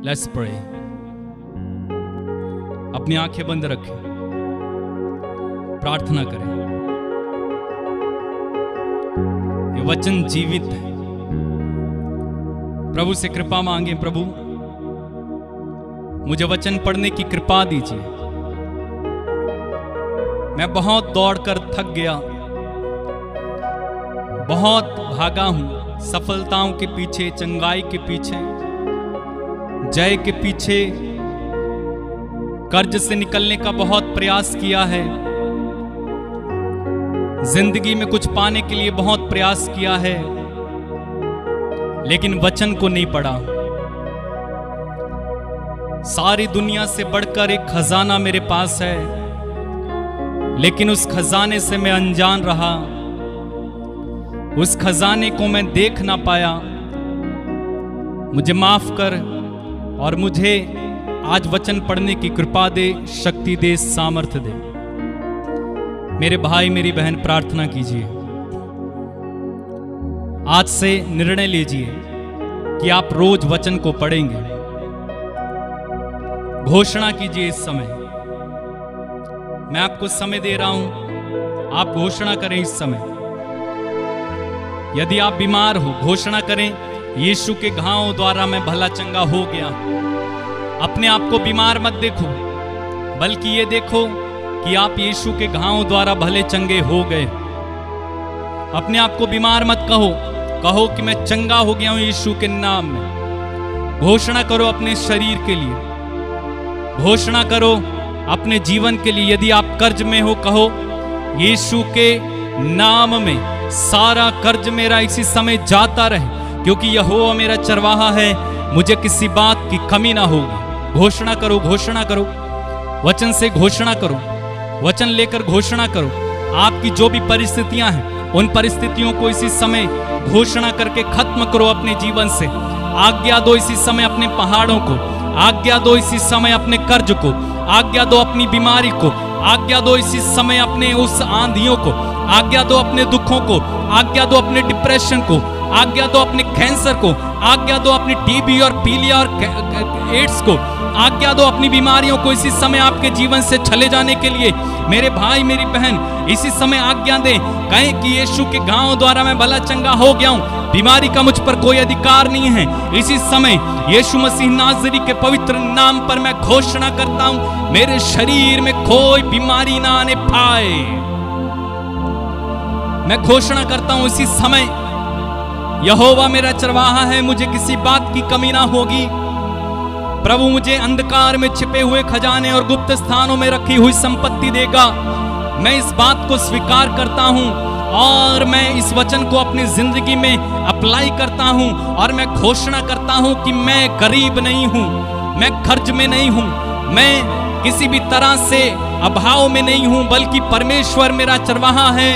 Let's pray. अपनी आंखें बंद रखें, प्रार्थना करें। ये वचन जीवित है। प्रभु से कृपा मांगे, प्रभु मुझे वचन पढ़ने की कृपा दीजिए। मैं बहुत दौड़कर थक गया, बहुत भागा हूं सफलताओं के पीछे, चंगाई के पीछे, जय के पीछे, कर्ज से निकलने का बहुत प्रयास किया है, जिंदगी में कुछ पाने के लिए बहुत प्रयास किया है, लेकिन वचन को नहीं पढ़ा। सारी दुनिया से बढ़कर एक खजाना मेरे पास है, लेकिन उस खजाने से मैं अनजान रहा, उस खजाने को मैं देख ना पाया। मुझे माफ कर और मुझे आज वचन पढ़ने की कृपा दे, शक्ति दे, सामर्थ्य दे। मेरे भाई मेरी बहन प्रार्थना कीजिए, आज से निर्णय लीजिए कि आप रोज वचन को पढ़ेंगे। घोषणा कीजिए इस समय, मैं आपको समय दे रहा हूं, आप घोषणा करें इस समय। यदि आप बीमार हो, घोषणा करें, यीशु के घावों द्वारा मैं भला चंगा हो गया। अपने आप को बीमार मत देखो, बल्कि ये देखो कि आप यीशु के घावों द्वारा भले चंगे हो गए। अपने आप को बीमार मत कहो, कहो कि मैं चंगा हो गया हूं यीशु के नाम में। घोषणा करो अपने शरीर के लिए, घोषणा करो अपने जीवन के लिए। यदि आप कर्ज में हो, कहो यीशु के नाम में सारा कर्ज मेरा इसी समय जाता रहे, क्योंकि यहोवा मेरा चरवाहा है, मुझे किसी बात की कमी ना होगी। घोषणा करो, घोषणा करो, वचन से घोषणा करो, वचन लेकर घोषणा करो। आपकी जो भी परिस्थितियां हैं, उन परिस्थितियों को इसी समय घोषणा करके खत्म करो अपने जीवन से। आज्ञा दो इसी समय अपने पहाड़ों को, आज्ञा दो इसी समय अपने कर्ज को, आज्ञा दो अपनी बीमारी को, आज्ञा दो इसी समय अपने उस आंधियों को, आज्ञा दो अपने दुखों को, आज्ञा दो अपने डिप्रेशन को, आज्ञा दो अपने कैंसर को, आज्ञा दो अपनी टीबी और पीलिया और एड्स को, आज्ञा दो अपनी बीमारियों को इसी समय आपके जीवन से चले जाने के लिए। मेरे भाई मेरी बहन इसी समय आज्ञा दें, कहें कि यीशु के घावों द्वारा मैं भला चंगा हो गया हूं, बीमारी का मुझ पर कोई अधिकार नहीं है। इसी समय यीशु मसीह नाज़री के पवित्र नाम पर मैं घोषणा करता हूं, मेरे शरीर में कोई बीमारी ना आने पाए। मैं घोषणा करता हूं इसी समय, यहोवा मेरा चरवाहा है, मुझे किसी बात की कमी ना होगी। प्रभु मुझे अंधकार में छिपे हुए खजाने और गुप्त स्थानों में रखी हुई संपत्ति देगा। मैं इस बात को स्वीकार करता हूं और मैं इस वचन को अपनी जिंदगी में अप्लाई करता हूं और मैं घोषणा करता हूं कि मैं गरीब नहीं हूं, मैं कर्ज में नहीं हूं, मैं किसी भी तरह से अभाव में नहीं हूं, बल्कि परमेश्वर मेरा चरवाहा है।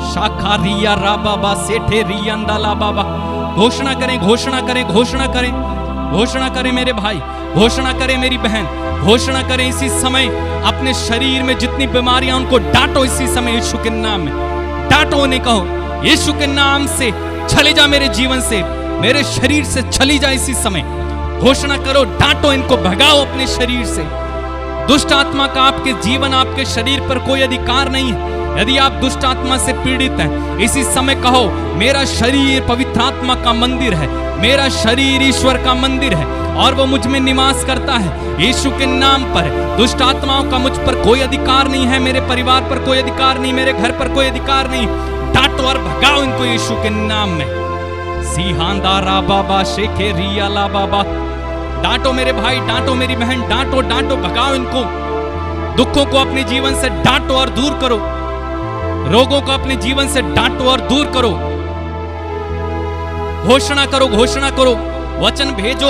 शाखा रिया रा बाबा सेठे रियंदा ला बाबा। घोषणा करें, घोषणा करें, घोषणा करें, घोषणा करें मेरे भाई, घोषणा करें मेरी बहन, घोषणा करें इसी समय। अपने शरीर में जितनी बीमारियां उनको डांटो इसी समय यीशु के नाम में। डांटो, उन्हें कहो यीशु के नाम से चले जा, मेरे जीवन से, मेरे शरीर से चली जा इसी समय। घोषणा करो, डांटो इनको, भगाओ अपने शरीर से। दुष्ट आत्मा का आपके जीवन, आपके शरीर पर कोई अधिकार नहीं है। यदि आप दुष्ट आत्मा से पीड़ित हैं, इसी समय कहो मेरा शरीर पवित्र आत्मा का मंदिर है, मेरा शरीर ईश्वर का मंदिर है और वो मुझ में निवास करता है। यीशु के नाम पर दुष्ट आत्माओं का मुझ पर कोई अधिकार नहीं है, मेरे परिवार पर कोई अधिकार नहीं, मेरे घर पर कोई अधिकार नहीं। डांटो और भगाओ इनको यीशु के नाम में। सीहांदा रा बाबा शेखे रिया ला बाबा। डांटो मेरे भाई, डांटो मेरी बहन, डांटो डांटो, भगाओ इनको। दुखों को अपने जीवन से डांटो और दूर करो, रोगों को अपने जीवन से डांटो और दूर करो। घोषणा करो, घोषणा करो, वचन भेजो,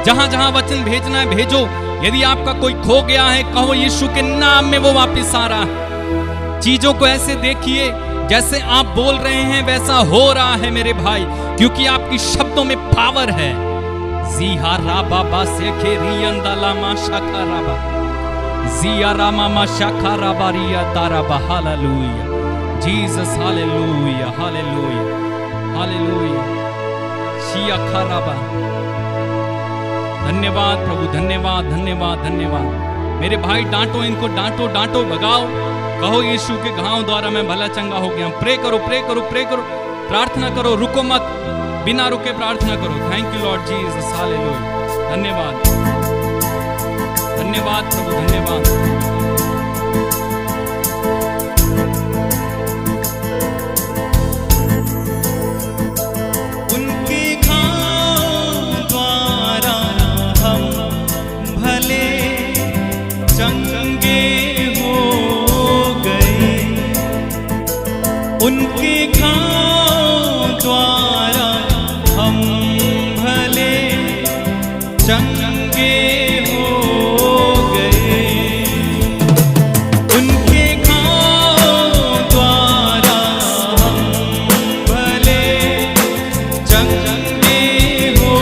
जहां जहां वचन भेजना है भेजो। यदि आपका कोई खो गया है, कहो यीशु के नाम में वो वापस आ रहा है। चीजों को ऐसे देखिए जैसे आप बोल रहे हैं वैसा हो रहा है मेरे भाई, क्योंकि आपकी शब्दों में पावर है। जिया राबा बा सेखे रियंदा लामा शाखा राबा, जिया रामा मा शाखा राबा रिया ताराबा। Hallelujah Jesus, hallelujah hallelujah hallelujah. शिया खाराबा। धन्यवाद प्रभु, धन्यवाद धन्यवाद धन्यवाद। मेरे भाई डांटो इनको, डांटो डांटो, भगाओ, कहो यीशु के घाव द्वारा मैं भला चंगा हो गया। प्रे करो प्रे करो प्रे करो, प्रार्थना करो, रुको मत, बिना रुके प्रार्थना करो। Thank you Lord Jesus, hallelujah. धन्यवाद धन्यवाद प्रभु, धन्यवाद। उनके घाव द्वारा हम भले चंगे हो गए। उनके घाव द्वारा हम भले चंगे हो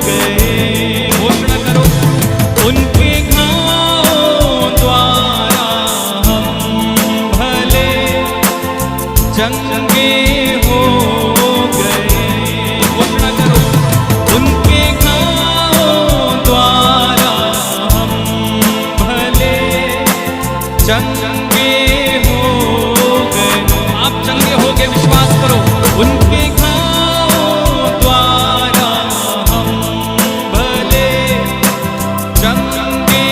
गए। घोषणा करो, उनके घाव द्वारा हम भले चंगे हो गए। घोषणा करो, उनके घाव द्वारा हम भले चंगे हो गए। आप चंगे हो गए, विश्वास करो। उनके घाव द्वारा हम भले चंगे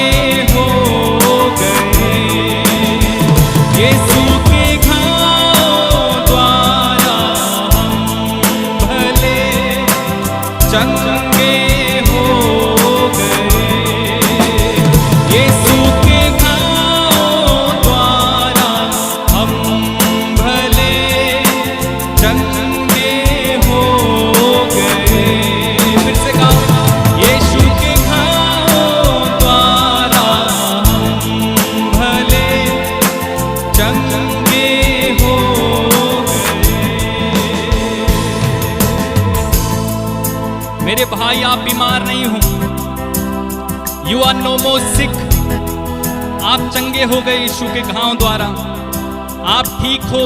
हो गए। यीशु के चंगे हो गए। यीशु के घाव द्वारा हम भले चंगे हो गए। फिर से गाओ, यीशु के घाव द्वारा हम भले चंगे हो गए। मेरे भाई आप बीमार नहीं हो, यू आर नो मोर सिक। आप चंगे हो गए यीशु के घाव द्वारा, आप ठीक हो,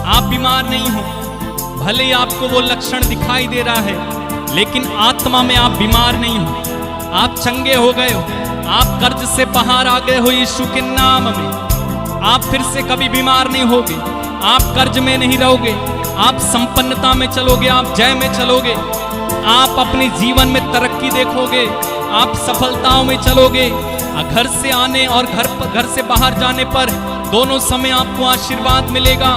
आप बीमार नहीं हो। भले ही आपको वो लक्षण दिखाई दे रहा है, लेकिन आत्मा में आप बीमार नहीं हो, आप चंगे हो गए हो। आप कर्ज से बाहर आ गए हो यीशु के नाम में। आप फिर से कभी बीमार नहीं होगे, आप कर्ज में नहीं रहोगे, आप संपन्नता में चलोगे, आप जय में चलोगे। आप अपने जीवन में तरक्की देखोगे, आप सफलताओं में चलोगे। घर से आने और घर से बाहर जाने पर दोनों समय आपको आशीर्वाद मिलेगा।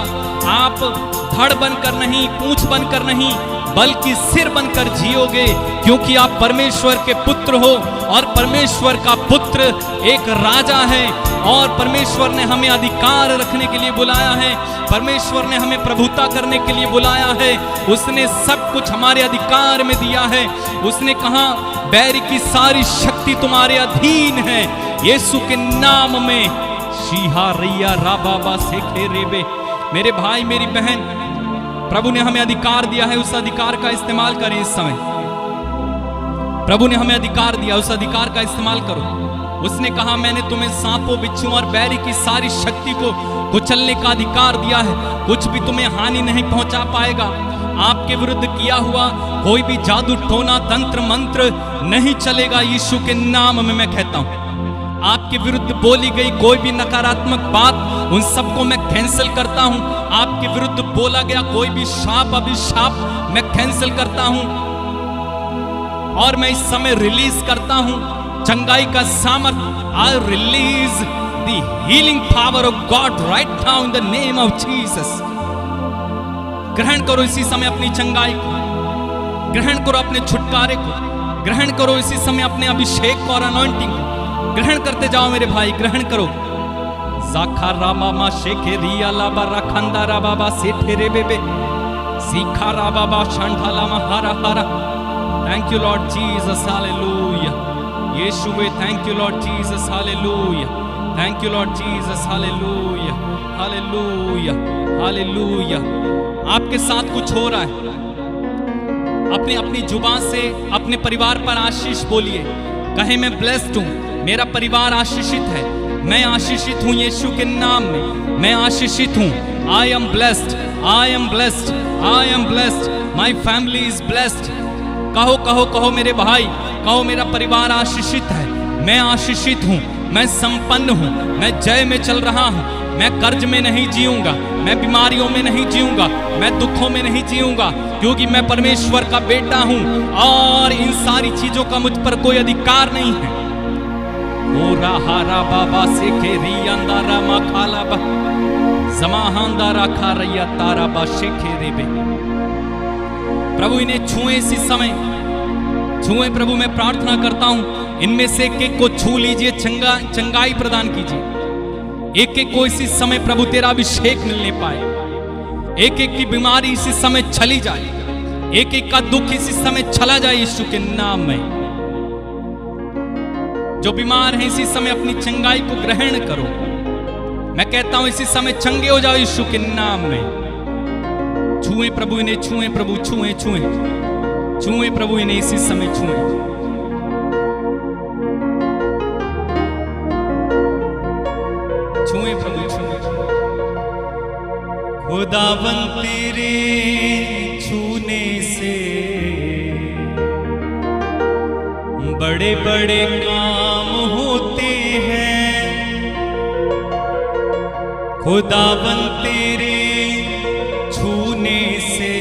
आप धड़ बनकर नहीं, पूंछ बनकर नहीं, बल्कि सिर बनकर जियोगे, क्योंकि आप परमेश्वर के पुत्र हो। और परमेश्वर का पुत्र एक राजा है, और परमेश्वर ने हमें अधिकार रखने के लिए बुलाया है। परमेश्वर ने हमें प्रभुता करने के लिए बुलाया है। उसने सब कुछ हमारे अधिकार में दिया है। उसने कहा, बैरी की सारी शक्ति तुम्हारे अधीन है, यीशु के नाम में। शीहा रैया राबाबा सेखे रेबे। मेरे भाई मेरी बहन, प्रभु ने हमें अधिकार दिया है, उस अधिकार का इस्तेमाल करें इस समय। प्रभु ने हमें अधिकार दिया, उस अधिकार का इस्तेमाल करो। उसने कहा, मैंने तुम्हें सांपों, बिच्छुओं और बैरी की सारी शक्ति को कुचलने का अधिकार दिया है, कुछ भी तुम्हें हानि नहीं पहुंचा पाएगा। आपके विरुद्ध किया हुआ कोई भी जादू, टोना, तंत्र, मंत्र नहीं चलेगा यीशु के नाम में। मैं कहता हूं, आपके विरुद्ध बोली गई कोई भी नकारात्मक बात, उन सबको मैं कैंसिल करता हूं। आपके विरुद्ध बोला गया कोई भी शाप, अभिशाप मैं कैंसिल करता हूं। और मैं इस समय रिलीज करता हूं चंगाई का सामर्थ। I release the healing power of God right now in the name of Jesus. ग्रहण करो इसी समय अपनी चंगाई को, ग्रहण करो अपने छुटकारे को, ग्रहण करो इसी समय अपने अभिषेक और अनॉइंटिंग को। ग्रहण करते जाओ मेरे भाई, ग्रहण करो। जाखा रामा मा शेखे रिया लाबा रखंदा राबाबा सेठे रे बेबे सीखा राबाबा शांठाला महारा हारा। Thank you Lord Jesus, hallelujah. यीशुवे, thank you Lord Jesus, hallelujah. Thank you Lord Jesus, hallelujah hallelujah hallelujah. आपके साथ कुछ हो रहा है, अपनी अपनी जुबान से अपने परिवार पर आशीष बोलिए। कहे मैं ब्लेस्ड हूं, मेरा परिवार आशीषित है, मैं आशीषित हूं यीशु के नाम में, मैं आशीषित हूं। I am blessed, I am blessed, I am blessed, my family is blessed. कहो कहो कहो मेरे भाई, कहो मेरा परिवार आशीषित है, मैं आशीषित हूं, मैं संपन्न हूं, मैं जय में चल रहा हूं, मैं कर्ज में नहीं जीऊंगा, मैं बीमारियों में नहीं जीऊंगा, मैं दुखों में नहीं जीऊंगा, क्योंकि मैं परमेश्वर का बेटा हूं और इन सारी चीजों का मुझ पर कोई अधिकार नहीं है। ओ राहा बाबा से खेरी अंदारा मखाला बा जमाहांदारा खा रैया तारा बा शेखे रेबे। प्रभु इन्हें छुए इसी समय, छुए प्रभु। मैं प्रार्थना करता हूं इनमें से एक एक को छू लीजिए, चंगाई प्रदान कीजिए। एक एक को इसी समय प्रभु तेरा अभिषेक मिलने पाए, एक एक की बीमारी इसी समय चली जाए, एक एक का दुख इसी समय चला जाए यीशु के नाम में। जो बीमार हैं इसी समय अपनी चंगाई को ग्रहण करो। मैं कहता हूं इसी समय चंगे हो जाओ यीशु के नाम में। छुए प्रभु इन्हें, छुए प्रभु, छुए छुए छुए प्रभु इन्हें इसी समय छुए। छुए प्रभु छुए। खुदावन तेरे छूने से बड़े बड़े काम होते हैं। खुदावन तेरे छूने से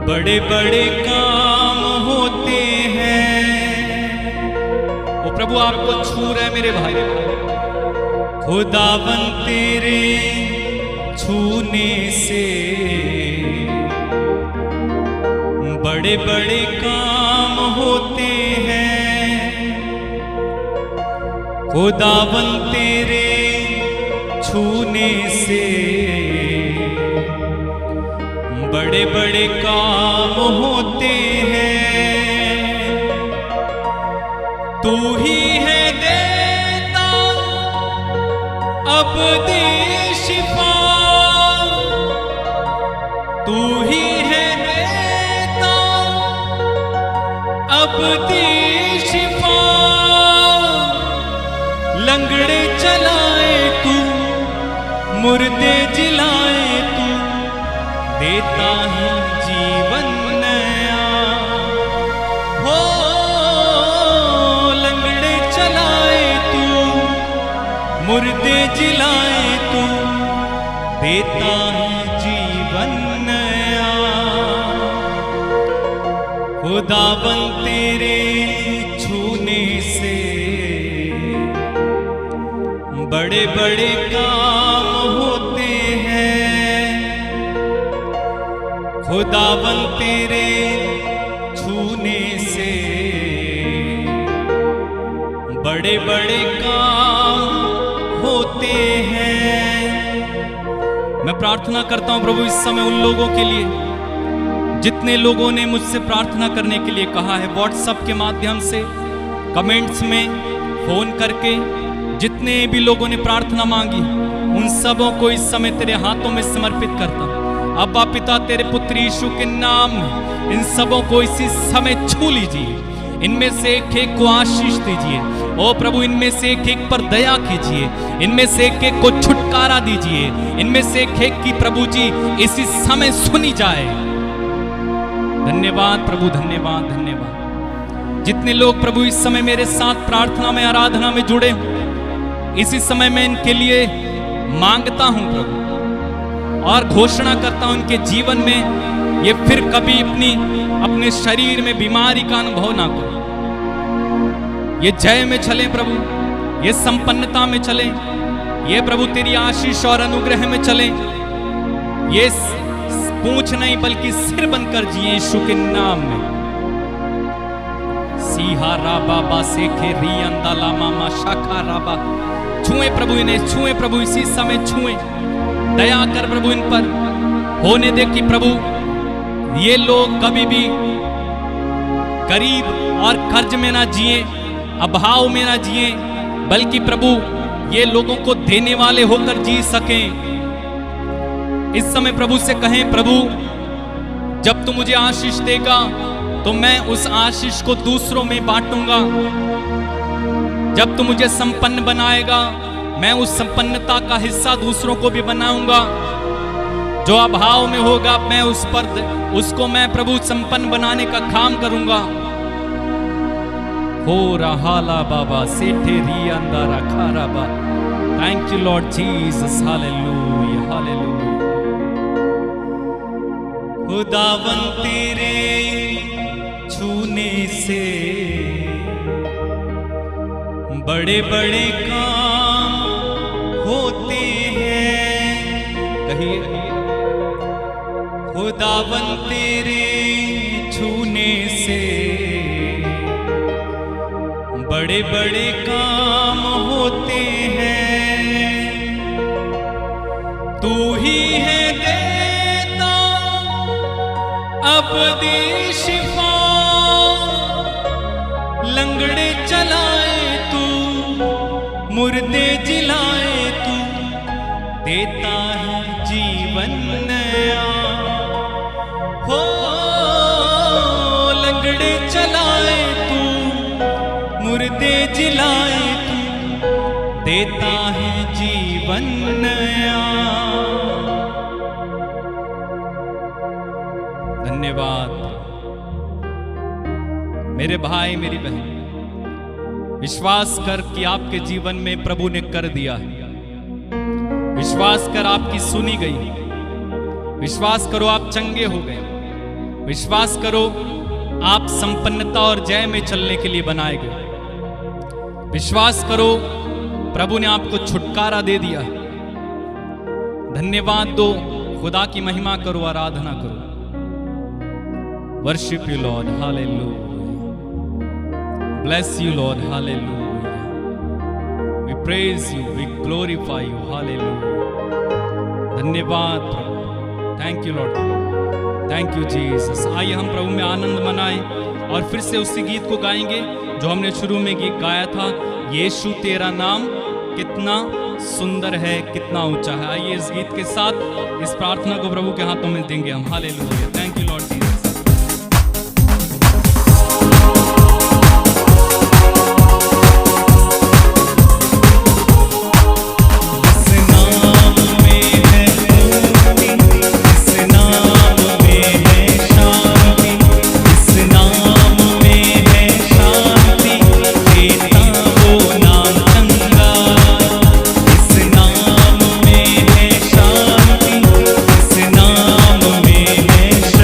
बड़े बड़े काम होते हैं। वो प्रभु आपको छू रहे मेरे भाई। खुदावन तेरे छूने से बड़े बड़े काम होते हैं। खुदावन तेरे छूने से बड़े बड़े काम होते हैं। तू ही है देता अबदी शिफा, तू ही है देता अबदी शिफा। लंगड़े चलाए तू, मुर्दे जिलाए तू, देता ही जीवन नया। हो लंगड़े चलाए तू, मुर्दे जिलाए तू, देता ही जीवन नया। खुदावन तेरे छूने से बड़े बड़े काम होते हैं। खुदावन तेरे छूने से बड़े बड़े काम होते हैं। मैं प्रार्थना करता हूं प्रभु इस समय उन लोगों के लिए जितने लोगों ने मुझसे प्रार्थना करने के लिए कहा है, व्हाट्सएप के माध्यम से, कमेंट्स में, फोन करके, जितने भी लोगों ने प्रार्थना मांगी, उन सबों को इस समय तेरे हाथों में समर्पित करता हूं। अब्बा पिता, तेरे पुत्र यीशु के नाम में इन सबों को इसी समय छू लीजिए। इनमें से एक एक को आशीष दीजिए। ओ प्रभु, इनमें से एक एक पर दया कीजिए, इनमें से एक एक को छुटकारा दीजिए, इनमें से एक एक की प्रभु जी इसी समय सुनी जाए। धन्यवाद प्रभु, धन्यवाद धन्यवाद। जितने लोग प्रभु इस समय मेरे साथ प्रार्थना में, आराधना में जुड़े हों, इसी समय मैं इनके लिए मांगता हूं प्रभु, और घोषणा करता हूं इनके जीवन में ये फिर कभी अपने शरीर में बीमारी का अनुभव ना करें। ये जय में चले प्रभु, ये संपन्नता में चले, ये प्रभु तेरी आशीष और अनुग्रह में चले। ये पूंछ नहीं बल्कि सिर बनकर जिए यीशु के नाम में। सीहा राबा बा सेखे री अंदाला मामा शाखा राबा। छुए प्रभु इन्हें, छुए प्रभु इसी समय छुए। दया कर प्रभु इन पर, होने दे कि प्रभु ये लोग कभी भी गरीब और कर्ज में ना जिए, अभाव में ना जिए, बल्कि प्रभु ये लोगों को देने वाले होकर जी सकें। इस समय प्रभु से कहें, प्रभु जब तू मुझे आशीष देगा तो मैं उस आशीष को दूसरों में बांटूंगा। जब तू मुझे संपन्न बनाएगा, मैं उस संपन्नता का हिस्सा दूसरों को भी बनाऊंगा। जो अभाव में होगा, मैं उसको मैं प्रभु संपन्न बनाने का काम करूंगा। हो रहा ला बाबा सेठे री अंदारा खारा बा। Thank you Lord Jesus, hallelujah hallelujah. खुदावन तेरे छूने से बड़े बड़े काम होते हैं। कहिए, खुदावन तेरे छूने से बड़े बड़े काम होते हैं। तू ही है देता अबदी शिफा, लंगड़े चलाए तू, मुर्दे जिलाए तू, देता है जीवन नया। हो लंगड़े चलाए तू, मुर्दे जिलाए तू, देता है जीवन नया। धन्यवाद मेरे भाई मेरी बहन, विश्वास कर कि आपके जीवन में प्रभु ने कर दिया है। विश्वास कर आपकी सुनी गई। विश्वास करो आप चंगे हो गए। विश्वास करो आप संपन्नता और जय में चलने के लिए बनाए गए। विश्वास करो प्रभु ने आपको छुटकारा दे दिया। धन्यवाद दो, खुदा की महिमा करो, आराधना करो। Worship you Lord, hallelujah. Bless you Lord, hallelujah. We praise you, we glorify you, hallelujah. धन्यवाद प्रभु, thank you Lord, thank you Jesus। आइए हम प्रभु में आनंद मनाएं और फिर से उसी गीत को गाएंगे जो हमने शुरू में गीत गाया था, यीशु तेरा नाम कितना सुंदर है, कितना ऊंचा है। आइए इस गीत के साथ इस प्रार्थना को प्रभु के हाथों में देंगे हम, hallelujah. Thank you Lord Jesus. शांति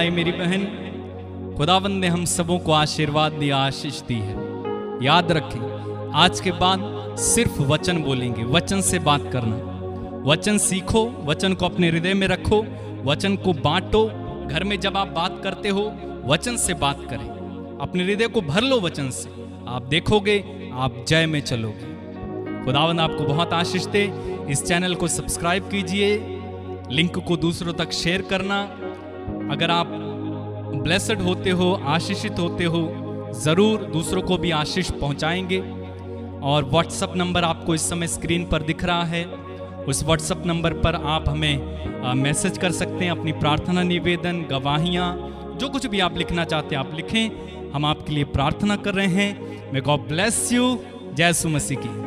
भाई मेरी बहन, खुदावंद ने हम सबों को आशीर्वाद दिया, आशीष दी है। याद रखें, आज के बाद सिर्फ वचन बोलेंगे, वचन से बात करना। वचन सीखो, वचन को अपने हृदय में रखो, वचन को बांटो। घर में जब आप बात करते हो, वचन से बात करें, अपने हृदय को भर लो वचन से। आप देखोगे आप जय में चलोगे। खुदावंद आपको बहुत आशीष दे। इस चैनल को सब्सक्राइब कीजिए, लिंक को दूसरों तक शेयर करना। अगर आप ब्लेसड होते हो, आशीषित होते हो, ज़रूर दूसरों को भी आशीष पहुंचाएंगे। और व्हाट्सएप नंबर आपको इस समय स्क्रीन पर दिख रहा है, उस व्हाट्सएप नंबर पर आप हमें मैसेज कर सकते हैं। अपनी प्रार्थना, निवेदन, गवाहियाँ, जो कुछ भी आप लिखना चाहते हैं आप लिखें। हम आपके लिए प्रार्थना कर रहे हैं। May God bless you. जय यीशु मसीह की।